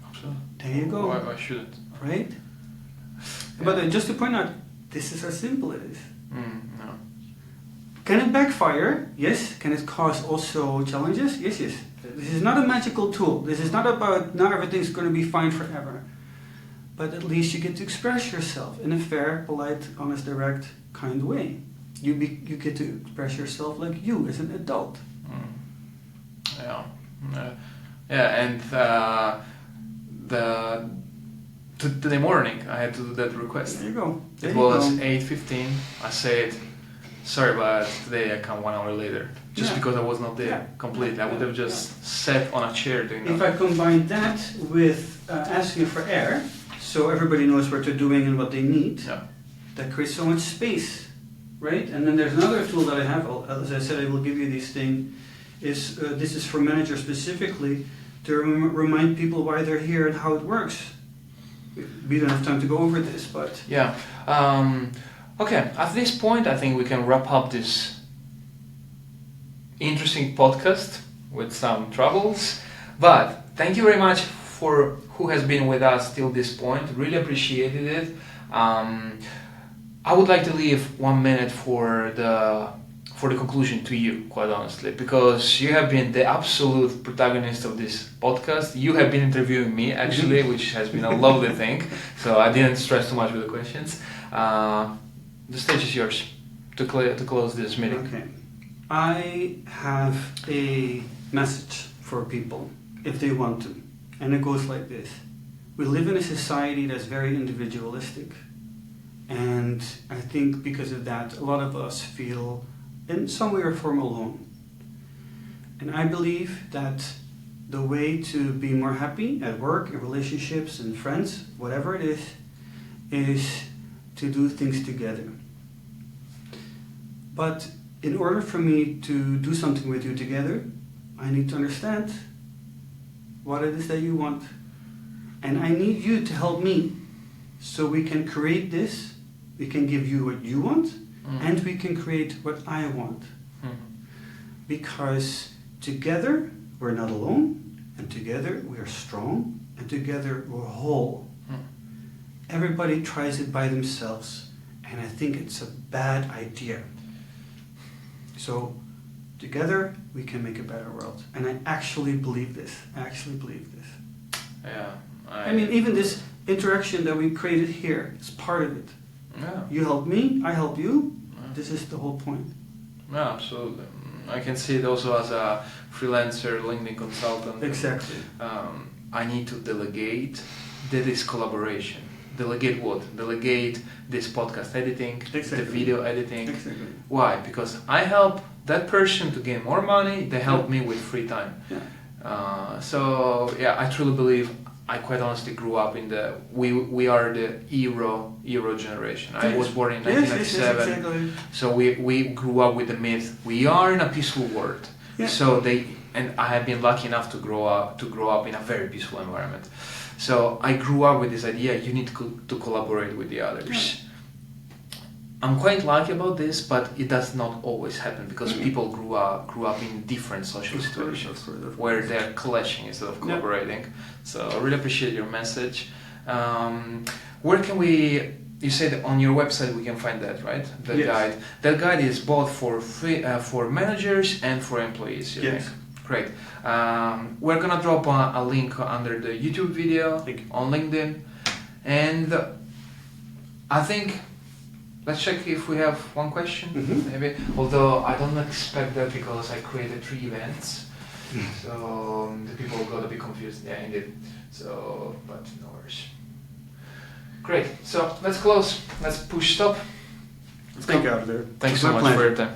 Speaker 2: Absolutely.
Speaker 1: There you go.
Speaker 2: Why shouldn't?
Speaker 1: Right?
Speaker 2: Yeah.
Speaker 1: But just to point out, this is how simple it is.
Speaker 2: No.
Speaker 1: Can it backfire? Yes. Can it cause also challenges? Yes, yes. This is not a magical tool. This is not about now everything's going to be fine forever. But at least you get to express yourself in a fair, polite, honest, direct, kind way. You get to express yourself like you as an adult.
Speaker 2: Yeah. And today morning I had to do that request.
Speaker 1: There you go.
Speaker 2: It was 8:15. I said, sorry, but today I come 1 hour later. Just because I was not there completely. I would have just sat on a chair doing that.
Speaker 1: If I combine that with asking for A.I.R, so everybody knows what they're doing and what they need, that creates so much space, right? And then there's another tool that I have, as I said, I will give you these things, this is for managers specifically, to remind people why they're here and how it works. We don't have time to go over this, but...
Speaker 2: Yeah. Okay, at this point I think we can wrap up this interesting podcast with some troubles, but thank you very much for who has been with us till this point. Really appreciated it. I would like to leave 1 minute for the conclusion to you, quite honestly, because you have been the absolute protagonist of this podcast. You have been interviewing me, actually, which has been a lovely thing, so I didn't stress too much with the questions. The stage is yours to close this meeting.
Speaker 1: Okay. I have a message for people, if they want to, and it goes like this. We live in a society that's very individualistic, and I think because of that, a lot of us feel in some way or form alone. And I believe that the way to be more happy at work, in relationships, and friends, whatever it is to do things together. But in order for me to do something with you together, I need to understand what it is that you want. And I need you to help me so we can create this, we can give you what you want, and we can create what I want. Because together we're not alone, and together we are strong, and together we're whole. Everybody tries it by themselves, and I think it's a bad idea. So together we can make a better world. And I actually believe this.
Speaker 2: Yeah.
Speaker 1: I mean, even this interaction that we created here is part of it.
Speaker 2: Yeah.
Speaker 1: You help me, I help you. This is the whole point.
Speaker 2: Yeah, absolutely. I can see it also as a freelancer, LinkedIn consultant.
Speaker 1: Exactly.
Speaker 2: I need to delegate. That is collaboration. Delegate what? Delegate this podcast editing, the video editing.
Speaker 1: Exactly.
Speaker 2: Why? Because I help that person to gain more money. They help me with free time.
Speaker 1: Yeah.
Speaker 2: So yeah, I truly believe. I quite honestly grew up in the we are the A.I.R generation. I was born in 1997,
Speaker 1: yes, exactly.
Speaker 2: So we grew up with the myth we are in a peaceful world.
Speaker 1: Yeah.
Speaker 2: So I have been lucky enough to grow up in a very peaceful environment. So I grew up with this idea you need to collaborate with the others. Yeah. I'm quite lucky about this, but it does not always happen because people grew up in different social situations where they're clashing instead of collaborating. Yeah. So I really appreciate your message. Where can we? You said on your website we can find that, right? The guide. That guide is both for managers and for employees.
Speaker 1: Yes.
Speaker 2: Think? Great. We're gonna drop a link under the YouTube video on LinkedIn, and I think. Let's check if we have one question, maybe. Although I don't expect that because I created 3 events, so the people got a bit confused. Yeah, indeed. So, but no worries. Great. So let's close. Let's push stop.
Speaker 1: Let's go out of there.
Speaker 2: Thanks so much for your time.